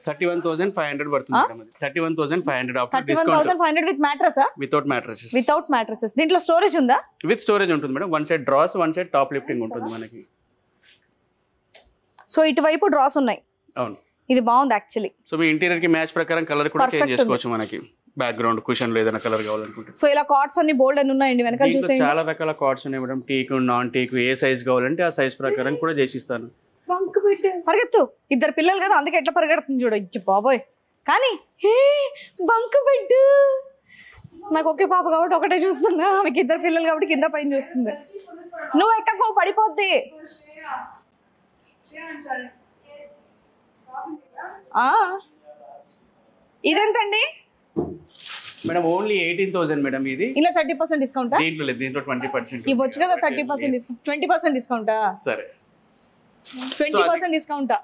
31,500 పడుతుంది madam. 31,500 after discount. 31,500 with mattress? Without mattresses. దీంట్లో స్టోరేజ్ ఉందా? విత్ స్టోరేజ్ ఉంటుంది madam. One side drawers, one side top lifting ఉంటుంది మనకి. సో ఇటువైపు డ్రాస్ ఉన్నాయి. అవును, ఇది బాగుంది యాక్చువల్లీ. సో మీ ఇంటీరియర్ కి మ్యాచ్ ప్రకారం కలర్ కూడా చేంజ్ చేసుకోవచ్చు మనకి. బ్యాక్గ్రౌండ్ కుషన్ లో ఏదైనా కలర్ కావాలనుకుంటే. సో ఇలా కార్డ్స్ అన్ని బోల్డ్ అని ఉన్నాయండి వెనకాల చూసేయండి. చాలా రకాల కార్డ్స్ ఉన్నాయి మేడం. టీక్, నాన్ టీక్, ఏ సైజ్ కావాలంటే ఆ సైజ్ ప్రకారం కూడా చేసిస్తాను. పరిగెత్తు, ఇద్దరు పిల్లలు కదా అందుకే ఎట్లా పరిగెడుతుంది చూడు. ఇచ్చి బాబోయ్, కానీ బంక్ బెడ్. నాకు ఒకే పాప కాబట్టి ఒకటే చూస్తున్నా, ఆమెకి ఇద్దరు పిల్లలు కాబట్టి కింద పైన చూస్తుంది. నువ్వు ఎక్కకో, పడిపోద్ది. ఇదెంతండి మేడం? Only 18,000 madam. ఇది ఇలా 30% డిస్కౌంట్. దీంట్లో లేదు, దీంట్లో 20% ఇవ్వచ్చు కదా. 30% డిస్కౌంట్, 20% డిస్కౌంటా? సరే, 20% డిస్కౌంటా?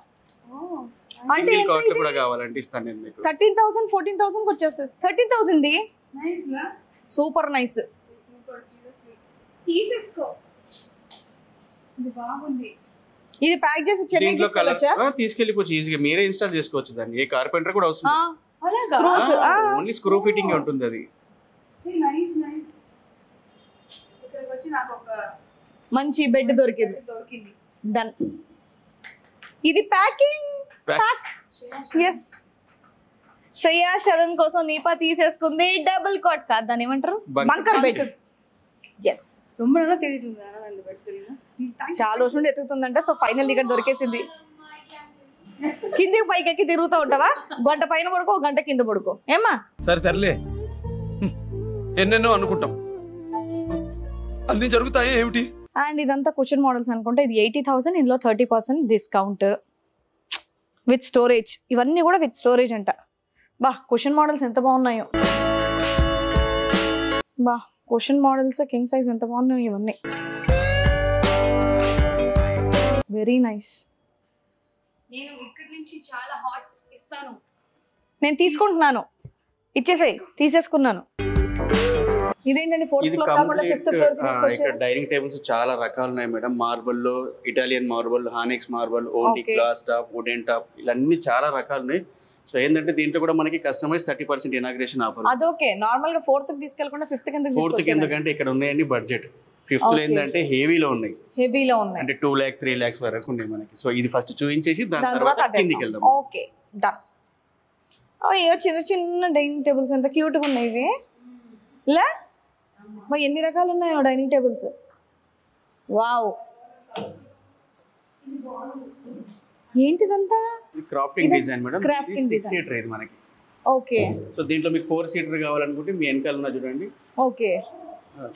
అంటే సింగిల్ కార్డ్ కూడా కావాలంటే ఇస్తాను నేను మీకు. 13,000 14,000 వచ్చేస్తుంది. 13,000 సూపర్ నైస్. తీసేసుకో, ఇది బాగుంది. ఇది ప్యాక్ చేసి చెన్నై దీంట్లో కలర్ తీసుకెళ్ళొచ్చా? తీసుకెళ్ళిపోవచ్చు ఈజీగా, మీరే ఇన్స్టాల్ చేసుకోవచ్చు దాన్ని. ఏ కార్పెంటర్ కూడా అవసరం స్క్రూస్ ఓన్లీ స్క్రూ ఫిట్టింగ్ ఉంటుంది అది. Nice nice. ఇక్కడికి వచ్చి నాకు ఒక మంచి బెడ్ దొరికింది. దొరికింది. డన్. ఇది packing pack. Yes, Shriya Saran కోసం నీపా తీసేసుకుంది డబుల్ కాట్ కాదు, దాన్ని ఏమంటారు, బంకర్ బెడ్. ఎస్, ரொம்ப நல்லா தேடிட்டு இருந்தேன் அந்த பெட் தெரியுமா. చాలా రోజులు నుండి ఎత్తుతుందంట. సో ఫైనల్ ఇక్కడ దొరికేసింది. కిందికి పైకి ఎక్కి తిరుగుతూ ఉంటావా? గంట పైన పడుకో, గంట కింద పడుకో. ఏమ్మా? సరే తరలే, ఎన్నెన్నో అనుకుంటాం, అన్ని జరుగుతాయి ఏమిటి? అండ్ ఇదంతా కుషన్ మోడల్స్ అనుకుంటే ఇది 80,000, ఇందులో 30% డిస్కౌంట్ విత్ స్టోరేజ్. ఇవన్నీ కూడా విత్ స్టోరేజ్ అంట. బా కుషన్ మోడల్స్ ఎంత బాగున్నాయో. బా కుషన్ మోడల్స్ కింగ్ సైజ్ ఎంత బాగున్నాయో ఇవన్నీ. Very nice. నేను ఇక్కడ నుంచి చాలా హాట్ ఇస్తాను. నేను తీసుకుంటున్నాను, ఇచ్చేసాయి, తీసేసుకున్నాను. ఇదేంటండి ఫోర్త్ ఇది ఫ్లోర్ కాకుండా ఫిఫ్త్ ఫ్లోర్ కి ఇక్కడ తీసుకొచ్చారు. డైనింగ్ టేబుల్స్ చాలా రకాలు ఉన్నాయి మేడం. మార్బల్ లో, Italian marble, హానిక్స్ marble, only Okay. Glass top, wooden top, ఇవన్నీ చాలా రకాలు ఉన్నాయి. సో ఏంటంటే దీంట్లో కూడా మనకి కస్టమైజ్ 30% ఇనాగ్రేషన్ ఆఫర్. అదొకే, నార్మల్ గా ఫోర్త్ కి తీసుకెళ్లకుండా ఫిఫ్త్ కింద ఫోర్త్ కి ఎందుకంటే ఇక్కడ ఉన్నాయండి బడ్జెట్. ఫిఫ్త్ లో Okay. ఏంటంటే హెవీలో ఉన్నాయి, హెవీలో ఉన్నాయి. అంటే 2 lakhs 3 lakhs వరకు ఉన్నాయి మనకి. సో ఇది ఫస్ట్ చూపించేసి దాని దాని తర్వాత తర్వాత కిందికి వెళ్దాం. Okay done. అయ్యో చిన్న చిన్న డైనింగ్ టేబుల్స్ ఎంత క్యూట్ గా ఉన్నాయి ఇవి. లే మరి ఎన్ని రకాలు ఉన్నాయో డైనింగ్ టేబుల్స్. వావ్, ఏంటిదంతా? Crafting design madam. Crafting 6 design. seater ఇది మనకి. ఓకే సో దీంట్లో మీకు 4 seater కావాలనుకుంటే మీ వెనకాల ఉన్న చూడండి ఓకే,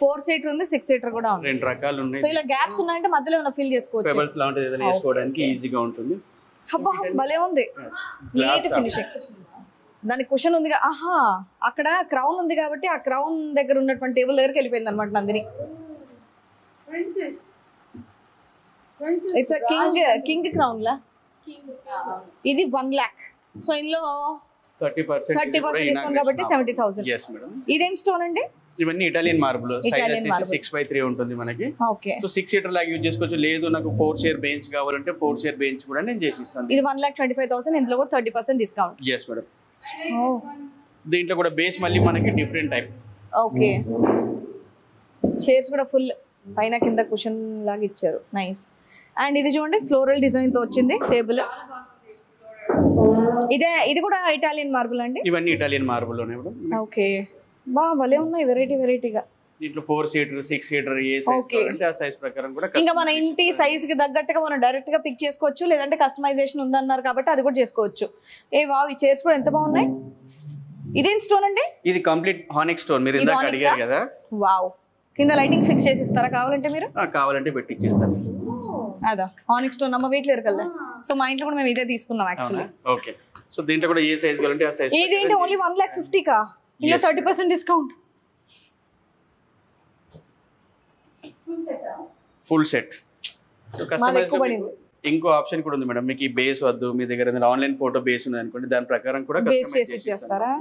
4 సీటర్ ఉంది, 6 సీటర్ కూడా ఉంది. 2 రకాలు ఉన్నాయి. సో ఇలా గ్యాప్స్ ఉన్నాయంటే మధ్యలో ఏమైనా ఫిల్ చేసుకోవచ్చు. పెబల్స్ లాంటిది ఏదైనా వేసుకోవడానికి ఈజీగా ఉంటుంది. అబ్బా భలే ఉంది, నీట్ ఫినిషింగ్. దాని కుషన్ ఉంది. ఆహా, అక్కడ క్రౌన్ ఉంది కాబట్టి ఆ క్రౌన్ దగ్గర ఉన్నటువంటి టేబుల్ దగ్గరికి వెళ్ళిపోయింది అనమాట Nandini. Princess it's king crown లా. ఇది 1 lakh. సో ఇందులో 30% డిస్కౌంట్ కాబట్టి 70,000. yes madam. ఇదేం స్టోన్ అండి? ఇవన్నీ ఇటాలియన్ మార్బుల్. సైజ్ Italian వచ్చేసి marble. 6x3 ఉంటుంది మనకి. ఓకే, సో 6 seater లాగా యూజ్ చేసుకోవచ్చు. లేదు నాకు 4 chair బెంచ్ కావాలంటే 4 chair బెంచ్ కూడా నేను చేసి ఇస్తాను. ఇది 1,25,000. ఇందులో కూడా 30% డిస్కౌంట్. yes madam. దీంట్లో కూడా బేస్ మళ్ళీ మనకి డిఫరెంట్ టైప్. ఓకే, చైర్స్ కూడా ఫుల్ పైన కింద కుషన్ లాగా ఇచ్చారు. నైస్. అండ్ ఇది చూడండి ఫ్లోరల్ డిజైన్ తో వచ్చింది టేబుల్. ఇది కూడా ఇటాలియన్ మార్బుల్ అండి. ఇవన్నీ ఇటాలియన్ మార్బుల్ ఉన్నాయి మేడం. ఓకే, బా భలే ఉన్నాయి వెరైటీగా. దీంట్లో 4 seater 6 seater ఏ సైజ్ Okay. అంటే ఆ సైజ్ ప్రకారం కూడా ఇంకా మన ఇంటి సైజ్ కి తగ్గట్టుగా మనం డైరెక్ట్ గా పిక్ చేసుకోవచ్చు, లేదంటే కస్టమైజేషన్ ఉందన్నారు కాబట్టి అది కూడా చేసుకోవచ్చు. ఏ వావ్, ఈ చైర్స్ కూడా ఎంత బాగున్నాయి. ఇదేం స్టోన్ అండి? ఇది కంప్లీట్ హానిక్ స్టోన్. మీరు ఇది ఇందాక onyx అడిగారు ఆ? కదా. వావ్, కింద లైటింగ్ ఫిక్స్ చేసి ఇస్తారా కావాలంటే మీరు? కావాలంటే పెట్టి ఇచ్చేస్తాను. అదా హానిక్ స్టోన్ నమ్మ వెయిట్ లేరు కదా. సో మా ఇంట్లో కూడా మేము ఇదే తీసుకున్నాం యాక్చువల్లీ. ఓకే, సో దీంట్లో కూడా ఏ సైజ్ కావాలంటే ఆ సైజ్. ఇదేంటి ఓన్లీ 1,50,000 కా? ఇలా 30% డిస్కౌంట్. Full set. సో మాది ఎక్కువ పడింది. ఇంకో ఆప్షన్ కూడా ఉంది మేడం. మీకు ఈ బేస్ వద్దు, మీ దగ్గర ఆన్లైన్ ఫోటో బేస్ ఉంది అనుకోండి, దాని ప్రకారం కూడా బేస్ చేసి ఇచ్చేస్తారా?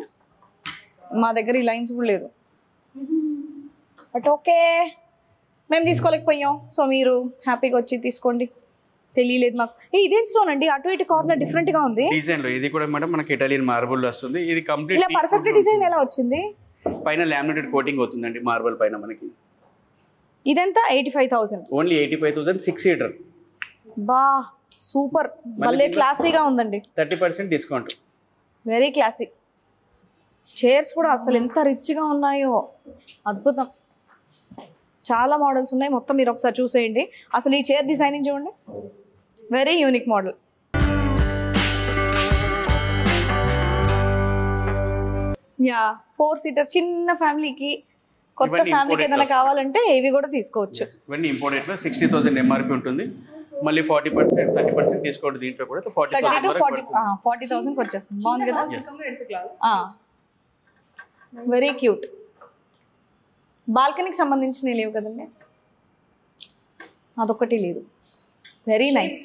మా దగ్గర ఈ లైన్స్ కూడా లేదు. బట్ ఓకే, మేము తీసుకోలేకపోయాం. సో మీరు హ్యాపీగా వచ్చి తీసుకోండి. తెలియలేదు మాకు. ఇదేం స్టోన్ అండి? అటు ఇటు కార్నర్ డిఫరెంట్ గా ఉంది డిజైన్ లో. ఇది కూడా మేడం మనకి ఇటాలియన్ మార్బుల్ వస్తుంది. ఇది కంప్లీట్ ఇలా పర్ఫెక్ట్ డిజైన్ ఎలా వచ్చింది? పైన లామినేటెడ్ కోటింగ్ అవుతుందండి మార్బుల్ పైన మనకి. ఇదంతా 85,000. Only 85,000 6 seater. బా సూపర్, భలే క్లాసీగా ఉందండి. 30% డిస్కౌంట్. Very classic. చైర్స్ కూడా అసలు ఎంత రిచ్గా ఉన్నాయో, అద్భుతం. చాలా మోడల్స్ ఉన్నాయి, మొత్తం మీరు ఒకసారి చూసేయండి. అసలు ఈ చైర్ డిజైనింగ్ చూడండి, very unique model. Yeah 4 seater చిన్న ఫ్యామిలీకి, కొత్త ఇవన్నీ ఫ్యామిలీకి imported ఏదైనా కావాలంటే ఇవి కూడా తీసుకోవచ్చు. ఇవన్నీ ఇంపోర్టెడ్ 60,000 ఎంఆర్పి ఉంటుంది. మళ్ళీ 40% 30% డిస్కౌంట్ దీంట్లో కూడా 30 to 40,000 40,000కి వచ్చేస్తుంది. బాగుంది కదా? எடுத்துக்கலாம். Very cute. బాల్కనీకి సంబంధించిన లేవు కదండి, అదొకటి లేదు. Very nice.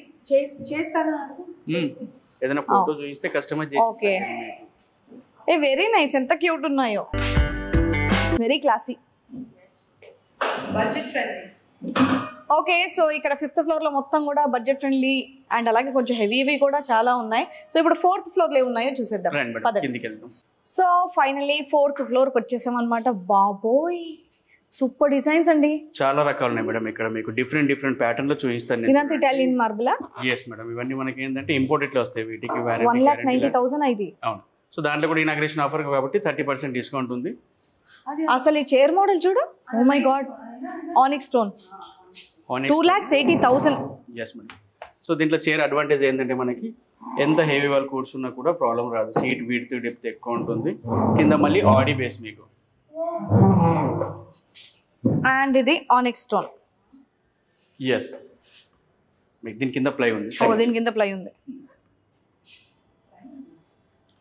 చేస్తారా? ఏదైనా ఫోటో చూపిస్తే కస్టమైజ్ చేసి ఓకే, ఏ వెరీ నైస్, ఎంత క్యూట్ ఉన్నాయో, very classy. Budget friendly. Okay, so ఇక్కడ 5th ఫ్లోర్ లో మొత్తం కూడా బడ్జెట్ ఫ్రెండ్లీ అండ్ అలాగే కొంచెం హెవీవి కూడా చాలా ఉన్నాయి. సో ఇప్పుడు 4th ఫ్లోర్ లో ఏమున్నాయో చూసేద్దాం. రండి మేడం, పదండి. కిందికి వెళ్దాం. సో ఫైనల్లీ 4th ఫ్లోర్కి వచ్చేసాం అనమాట. బాబోయ్ సూపర్ డిజైన్స్ అండి. చాలా రకాలు ఉన్నాయి మేడం. ఇక్కడ మీకు డిఫరెంట్ ప్యాటర్న్ లో చూపిస్తాను. ఇదంతా ఇటాలియన్ మార్బులా? ఎస్ మేడం, ఇవన్నీ మనకి ఏంటంటే ఇంపోర్టెడ్ లో వస్తాయి. వీటికి 1,90,000 ఇది. అవును. సో దాంట్లో కూడా ఇనాగ్రేషన్ ఆఫర్ కాబట్టి 30% డిస్కౌంట్ ఉంది. అసలు ఈ చైర్ మోడల్ చూడు, oh my God, onyx stone, 2,80,000. Yes madam. So దీంట్లో చైర్ అడ్వాంటేజ్ ఏంటంటే మనకి ఎంత హెవీ వాళ్ళు కూర్చున్నా కూడా ప్రాబ్లం రాదు. సీట్ విడ్త్ డెప్త్ ఎక్కువ ఉంటుంది. కింద మళ్ళీ ఆడి బేస్ మీకు. అండ్ ఇది ఆనిక్స్ స్టోన్. ఎస్, మీకు దీని కింద ప్లై ఉంది. ఓ దీని కింద ప్లై ఉంది.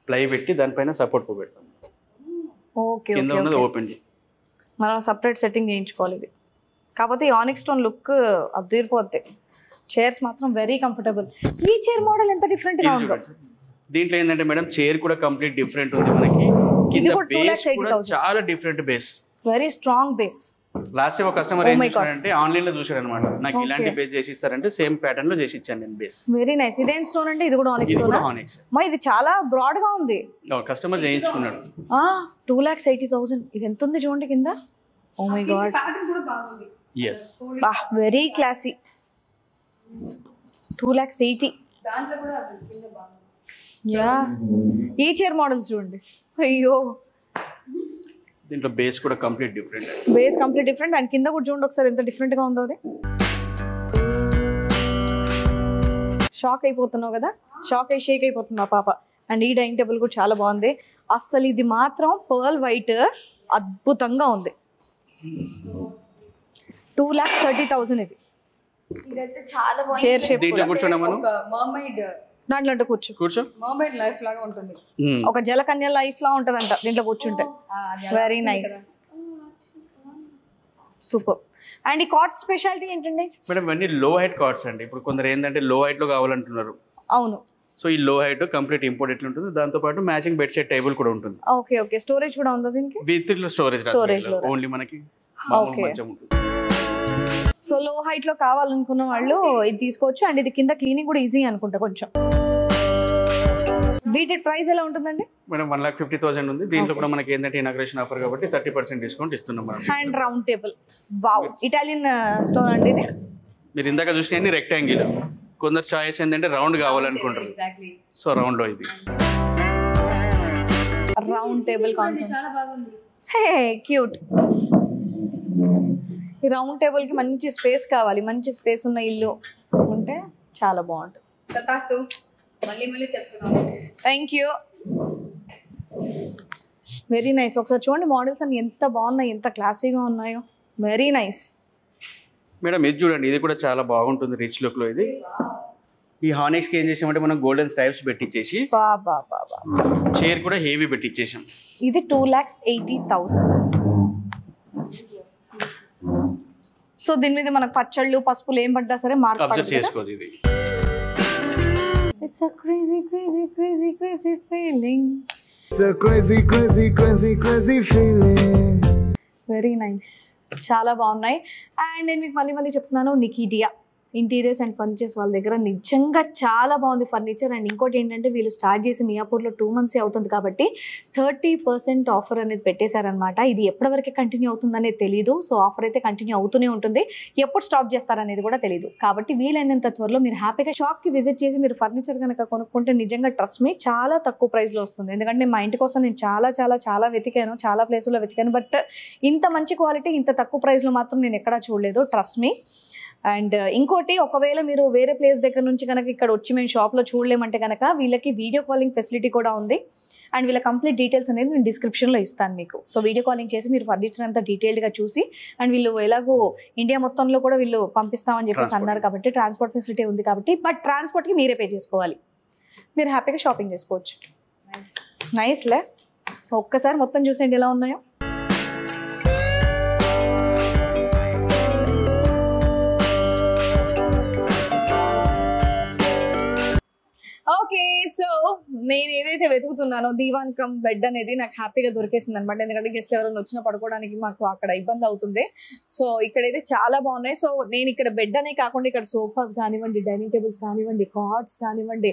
ప్లై పెట్టి దానిపైన సపోర్ట్ పెడతాం. ఓకే కింద ఉన్నది ఓపెన్. మనం సపరేట్ సెట్టింగ్ చేయించుకోవాలి ఇది. కాకపోతే ఈ ఆనిక్స్ స్టోన్ లుక్ అద్దరిపోద్ది. చైర్స్ మాత్రం వెరీ కంఫర్టబుల్. ఈ చైర్ మోడల్ ఎంత డిఫరెంట్ గా ఉందో. దీంట్లో ఏంటంటే మేడం చైర్ కూడా కంప్లీట్ డిఫరెంట్ ఉంది మనకి. కింద బేస్ కూడా చాలా different base, very strong base. Last time ఒక కస్టమర్ ఏం చేశాడంటే ఆన్లైన్ లో చూసాడు అనమాట. నాకు ఇలాంటి బేస్ చేసి ఇస్తారంటే సేమ్ ప్యాటర్న్ లో చేసి ఇచ్చాను నేను బేస్. Very nice. ఇదేం స్టోన్ అంటే ఇది కూడా ఆనిక్స్ ఇది స్టోన్. కూడా ఆనిక్స్. మా ఇది చాలా బ్రాడ్ గా ఉంది. కస్టమర్ చేయించుకున్నాడు. 2,80,000. ఇది ఎంత ఉంది చూడండి కింద. ఓ మై గాడ్, ప్యాటర్న్ కూడా బాగుంది. Yes, very classy. 2,80,000. దాంట్లో కూడా కింద బాగుంది. యా, ఈ చైర్ మోడల్స్ చూడండి. అయ్యో, దీంట్లో బేస్ కూడా complete different. Base complete different and కింద కూడా చూడండి ఒకసారి ఎంత డిఫరెంట్ గా ఉందో. అది షాక్ అయిపోతున్నావు కదా, షాక్ అయి షేక్ అయిపోతుంది ఆ పాప. అండ్ ఈ డైనింగ్ టేబుల్ కూడా చాలా బాగుంది. అసలు ఇది మాత్రం పర్ల్ వైట్ అద్భుతంగా ఉంది. 2,30,000 ఇది. ఇదైతే చాలా బాగుంది. చైర్ షేప్ దీంట్లో కూర్చోండి మనం. ఒక మర్మైడ్, దాంట్లో అంటే కూర్చో మర్మైడ్ లైఫ్ లాగా ఉంటుంది. ఒక జలకన్య లైఫ్ లా ఉంటదంట దీంట్లో కూర్చుంటే. Very nice, super. అండ్ ఈ కాట్ స్పెషాలిటీ ఏంటండి మేడం? ఇవన్నీ లో హైట్ కార్డ్స్ అండి. ఇప్పుడు కొందరు ఏంటంటే లో హైట్ లో కావాలంటున్నారు. అవును. సో ఈ లో హైట్ కంప్లీట్ ఇంపోర్ట్ ఎట్లా ఉంటుంది. దాంతో పాటు మ్యాచింగ్ బెడ్ సెట్ టేబుల్ కూడా ఉంటుంది. Okay okay. స్టోరేజ్ కూడా ఉందా దీనికి? విత్ స్టోరేజ్ లో ఓన్లీ మనకి Okay. మంచం ఉంటుంది. సో లో హైట్ లో కావాలనుకున్న వాళ్ళు ఇది తీసుకోవచ్చు. అండ్ ఇది కింద క్లీనింగ్ కూడా ఈజీ అనుకుంటా కొంచెం. వీటి ప్రైస్ ఎలా ఉంటుందండి? మేడం 1,50,000 ఉంది. దీంట్లో కూడా మనకి ఏంటంటే ఇనాగ్రేషన్ ఆఫర్ కాబట్టి 30% డిస్కౌంట్ ఇస్తున్నాం మనం. Hand round table, wow, Italian stone అండి ఇది. మీరు ఇందాక చూసిన రెక్టాంగిల్, కొందరు చాయిస్ ఏంటంటే రౌండ్ కావాలనుకుంటారు. ఎగ్జాక్ట్లీ. సో రౌండ్ లో ఇది రౌండ్ టేబుల్ కాన్ఫరెన్స్. చాలా బాగుంది. హే క్యూట్. ఈ రౌండ్ టేబుల్ కి మంచి స్పేస్ కావాలి. మంచి స్పేస్ ఉన్న ఇల్లు ఉంటే చాలా బాగుంటుంది. తతాస్తు మళ్ళీ మళ్ళీ చెప్తున్నాను. Thank you. Very nice. ఒకసారి చూడండి మోడల్స్ అన్ని ఎంత బాగున్నాయి, ఎంత క్లాసీగా ఉన్నాయో. Very nice. మేడం ఇది చూడండి, ఇది కూడా చాలా బాగుంటుంది రిచ్ లుక్ లో. ఇది ఈ హానిక్స్ కి ఏం చేసామంటే మనం గోల్డెన్ స్ట్రైప్స్ పెట్టించేసి బాబా చైర్ కూడా హెవీ పెట్టించేసాం. ఇది 2,80,000. సో దీని మీద మనకు పచ్చళ్ళు పసుపులు ఏం పడ్డా సరే మార్క్ అబ్జర్వ్ చేసుకోదు. ఇది it's a crazy crazy crazy crazy feeling. It's a crazy, crazy, crazy, crazy feeling. Very nice. చాలా బాగున్నాయి. అండ్ నేను మీకు మళ్ళీ చెప్తున్నాను, నికిడియా ఇంటీరియర్స్ అండ్ ఫర్నిచర్స్ వాళ్ళ దగ్గర నిజంగా చాలా బాగుంది ఫర్నిచర్. అండ్ ఇంకోటి ఏంటంటే వీళ్ళు స్టార్ట్ చేసి మియాపూర్లో 2 months అవుతుంది కాబట్టి 30% ఆఫర్ అనేది పెట్టేశారనమాట. ఇది ఎప్పటివరకు కంటిన్యూ అవుతుందనేది తెలియదు. సో ఆఫర్ అయితే కంటిన్యూ అవుతూనే ఉంటుంది. ఎప్పుడు స్టాప్ చేస్తారనేది కూడా తెలియదు. కాబట్టి వీలైనంత త్వరలో మీరు హ్యాపీగా షాప్కి విజిట్ చేసి మీరు ఫర్నిచర్ కనుక కొనుక్కుంటే నిజంగా ట్రస్ట్ మీ చాలా తక్కువ ప్రైస్లో వస్తుంది. ఎందుకంటే మా ఇంటి కోసం నేను చాలా వెతికాను, చాలా ప్లేసుల్లో వెతికాను. బట్ ఇంత మంచి క్వాలిటీ ఇంత తక్కువ ప్రైస్లో మాత్రం నేను ఎక్కడా చూడలేదు. Trust me. అండ్ ఇంకోటి, ఒకవేళ మీరు వేరే ప్లేస్ దగ్గర నుంచి కనుక ఇక్కడ వచ్చి మేము షాప్లో చూడలేమంటే కనుక వీళ్ళకి వీడియో కాలింగ్ ఫెసిలిటీ కూడా ఉంది. అండ్ వీళ్ళ కంప్లీట్ డీటెయిల్స్ అనేది నేను డిస్క్రిప్షన్లో ఇస్తాను మీకు. సో వీడియో కాలింగ్ చేసి మీరు ఫర్నిచర్ అంతా డీటెయిల్డ్గా చూసి, అండ్ వీళ్ళు ఎలాగో ఇండియా మొత్తంలో కూడా వీళ్ళు పంపిస్తామని చెప్పేసి అన్నారు కాబట్టి ట్రాన్స్పోర్ట్ ఫెసిలిటీ ఉంది కాబట్టి, బట్ ట్రాన్స్పోర్ట్కి మీరే పే చేసుకోవాలి. మీరు హ్యాపీగా షాపింగ్ చేసుకోవచ్చు. నైస్లే. సో ఒక్కసారి మొత్తం చూసేయండి ఎలా ఉన్నాయో. ఓకే, సో నేను ఏదైతే వెతుకుతున్నానో దీవాన్ కమ్ బెడ్ అనేది నాకు హ్యాపీగా దొరికేసింది అనమాట. ఎందుకంటే గెస్ట్ ఎవరైనా వచ్చినా పడుకోవడానికి మాకు అక్కడ ఇబ్బంది అవుతుంది. సో ఇక్కడైతే చాలా బాగున్నాయి. సో నేను ఇక్కడ బెడ్ అనే కాకుండా ఇక్కడ సోఫాస్ కానివ్వండి, డైనింగ్ టేబుల్స్ కానివ్వండి, కార్డ్స్ కానివ్వండి,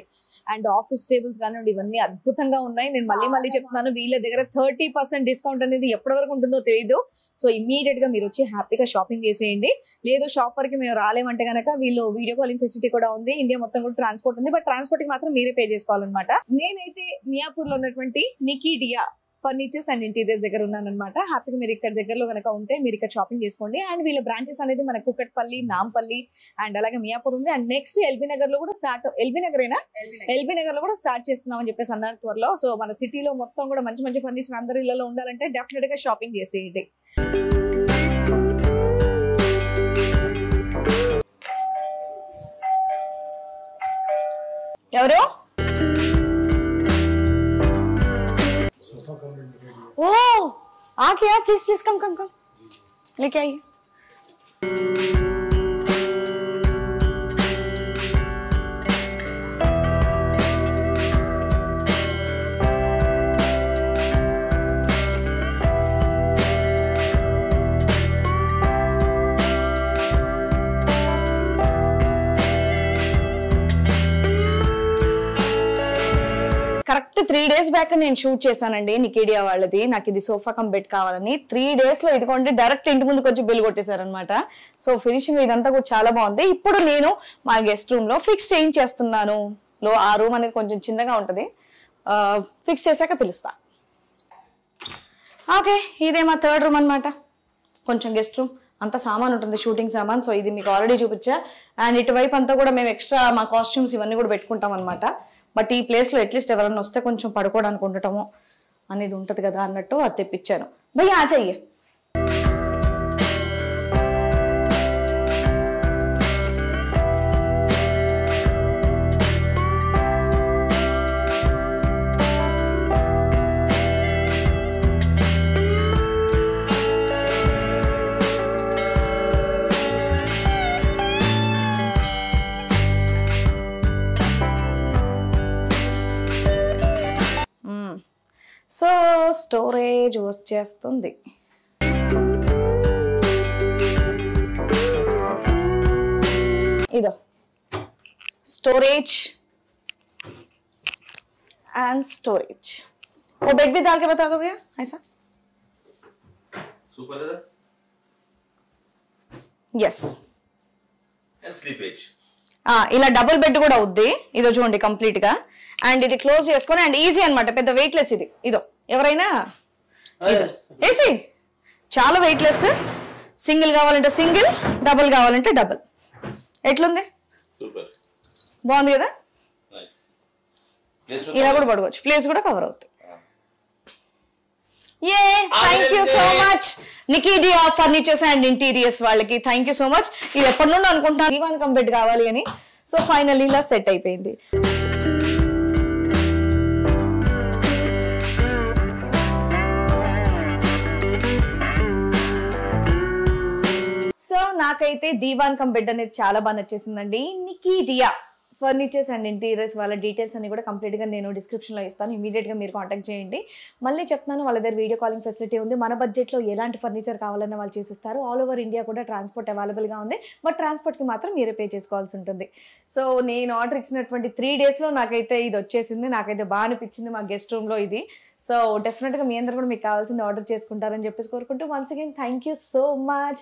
అండ్ ఆఫీస్ టేబుల్స్ కానివ్వండి, ఇవన్నీ అద్భుతంగా ఉన్నాయి. నేను మళ్ళీ చెప్తున్నాను, వీళ్ళ దగ్గర 30% డిస్కౌంట్ అనేది ఎప్పటి వరకు ఉంటుందో తెలియదు. సో ఇమీడియట్ గా మీరు వచ్చి హ్యాపీగా షాపింగ్ చేసేయండి. లేదు షాప్ వరకు మేము రాలేమంటే కనుక వీళ్ళు వీడియో కాలింగ్ ఫెసిలిటీ కూడా ఉంది. ఇండియా మొత్తం కూడా ట్రాన్స్పోర్ట్ ఉంది. బట్ ట్రాన్స్పోర్ట్ కి మాత్రం మీరే పే చేసుకోవాలన్నమాట. నేనైతే మియాపూర్ లో ఉన్నటువంటి నికీడియా ఫర్నిచర్స్ అండ్ ఇంటీరియర్స్ దగ్గర ఉన్నానన్నమాట. హ్యాపీగా మీరు ఇక్కడ దగ్గరలో కనుక ఉంటే మీరు ఇక్కడ షాపింగ్ చేసుకోండి. అండ్ వీళ్ళ బ్రాంచెస్ అనేది మన కుకట్పల్లి, నాంపల్లి అండ్ అలాగే మియాపూర్ ఉంది. అండ్ నెక్స్ట్ ఎల్బీ నగర్ లో కూడా స్టార్ట్, ఎల్బీ నగర్ లో కూడా స్టార్ట్ చేస్తున్నాం అని చెప్పేసి అన్నారు త్వరలో. సో మన సిటీలో మొత్తం కూడా మంచి మంచి ఫర్నిచర్ అందరి ఇళ్లలో ఉండాలంటే డెఫినెట్ గా షాపింగ్ చేసేయండి. ఎవరు? ओ आ गया, प्लीज प्लीज कम कम कम लेके आइए. కరెక్ట్ 3 days బ్యాక్ నేను షూట్ చేశానండి నికీడియా వాళ్ళది. నాకు ఇది సోఫా కమ్ బెడ్ కావాలని 3 days లో ఇదిగోండి డైరెక్ట్ ఇంటి ముందుకు వచ్చి బిల్ కొట్టేశారనమాట. సో ఫినిషింగ్ ఇదంతా కూడా చాలా బాగుంది. ఇప్పుడు నేను మా గెస్ట్ రూమ్ లో ఫిక్స్ చేయించేస్తున్నాను. ఆ రూమ్ అనేది కొంచెం చిన్నగా ఉంటది, ఫిక్స్ చేశాక పిలుస్తా. ఓకే, ఇదే మా 3rd రూమ్ అనమాట. కొంచెం గెస్ట్ రూమ్ అంతా సామాన్ ఉంటుంది, షూటింగ్ సామాన్. సో ఇది మీకు ఆల్రెడీ చూపించా. అండ్ ఇటువైపు అంతా కూడా మేము ఎక్స్ట్రా మా కాస్ట్యూమ్స్ ఇవన్నీ కూడా పెట్టుకుంటాం అనమాట. బట్ ఈ ప్లేస్లో అట్లీస్ట్ ఎవరైనా వస్తే కొంచెం పడుకోవడానికి ఉండటము అనేది ఉంటుంది కదా అన్నట్టు అది తెప్పించాను. భయ్యా ఆ చెయ్యి. సో స్టోరేజ్ వచ్చేస్తుంది. इधर स्टोरेज एंड स्टोरेज। वो बेड भी डाल के बता दो भैया ऐसा। सुपर है यस एंड स्लीपेज ఇలా డబుల్ బెడ్ కూడా అవుద్ది ఇదో చూడండి కంప్లీట్ గా అండ్ ఇది క్లోజ్ చేసుకొని అండ్ ఈజీ అన్నమాట పెద్ద వెయిట్ లెస్ ఇది ఇదో ఎవరైనా ఇదో ఏసీ చాలా వెయిట్ లెస్ సింగిల్ కావాలంటే సింగిల్ డబుల్ కావాలంటే డబుల్ ఎట్లుంది సూపర్ బాగుంది కదా నైస్ ఇలా కూడా పడుకోవచ్చు ప్లేస్ కూడా కవర్ అవుతుంది ये thank you so much Nikidia furnitures and interiors వాళ్ళకి థ్యాంక్ యూ సో మచ్ ఇది ఎప్పటి నుండి అనుకుంటున్నాను దీవాన్ కమ్ బెడ్ కావాలి అని సో ఫైనల్లీ ఇలా సెట్ అయిపోయింది సో నాకైతే దీవాన్ కమ్ బెడ్ అనేది చాలా బాగా నచ్చేసిందండి నికీడియా ఫర్నిచర్స్ అండ్ ఇంటీరియర్స్ వాళ్ళ డీటెయిల్స్ అన్ని కూడా కంప్లీట్గా నేను డిస్క్రిప్షన్లో ఇస్తాను ఇమీడియట్గా మీరు కాంటాక్ట్ చేయండి మళ్ళీ చెప్తున్నాను వాళ్ళ దగ్గర వీడియో కాలింగ్ ఫెసిలిటీ ఉంది మన బడ్జెట్లో ఎలాంటి ఫర్నిచర్ కావాలన్నా వాళ్ళు చేసిస్తారు ఆల్ ఓవర్ ఇండియా కూడా ట్రాన్స్పోర్ట్ అవైలబుల్గా ఉంది బట్ ట్రాన్స్పోర్ట్కి మాత్రం మీరే పే చేసుకోవాల్సి ఉంటుంది సో నేను ఆర్డర్ ఇచ్చినటువంటి 3 డేస్లో నాకైతే ఇది వచ్చేసింది నాకైతే బాగా అనిపించింది మా గెస్ట్ రూమ్లో ఇది సో డెఫినెట్గా మీ అందరూ కూడా మీకు కావాల్సింది ఆర్డర్ చేసుకుంటారని చెప్పేసి కోరుకుంటూ once again thank you so much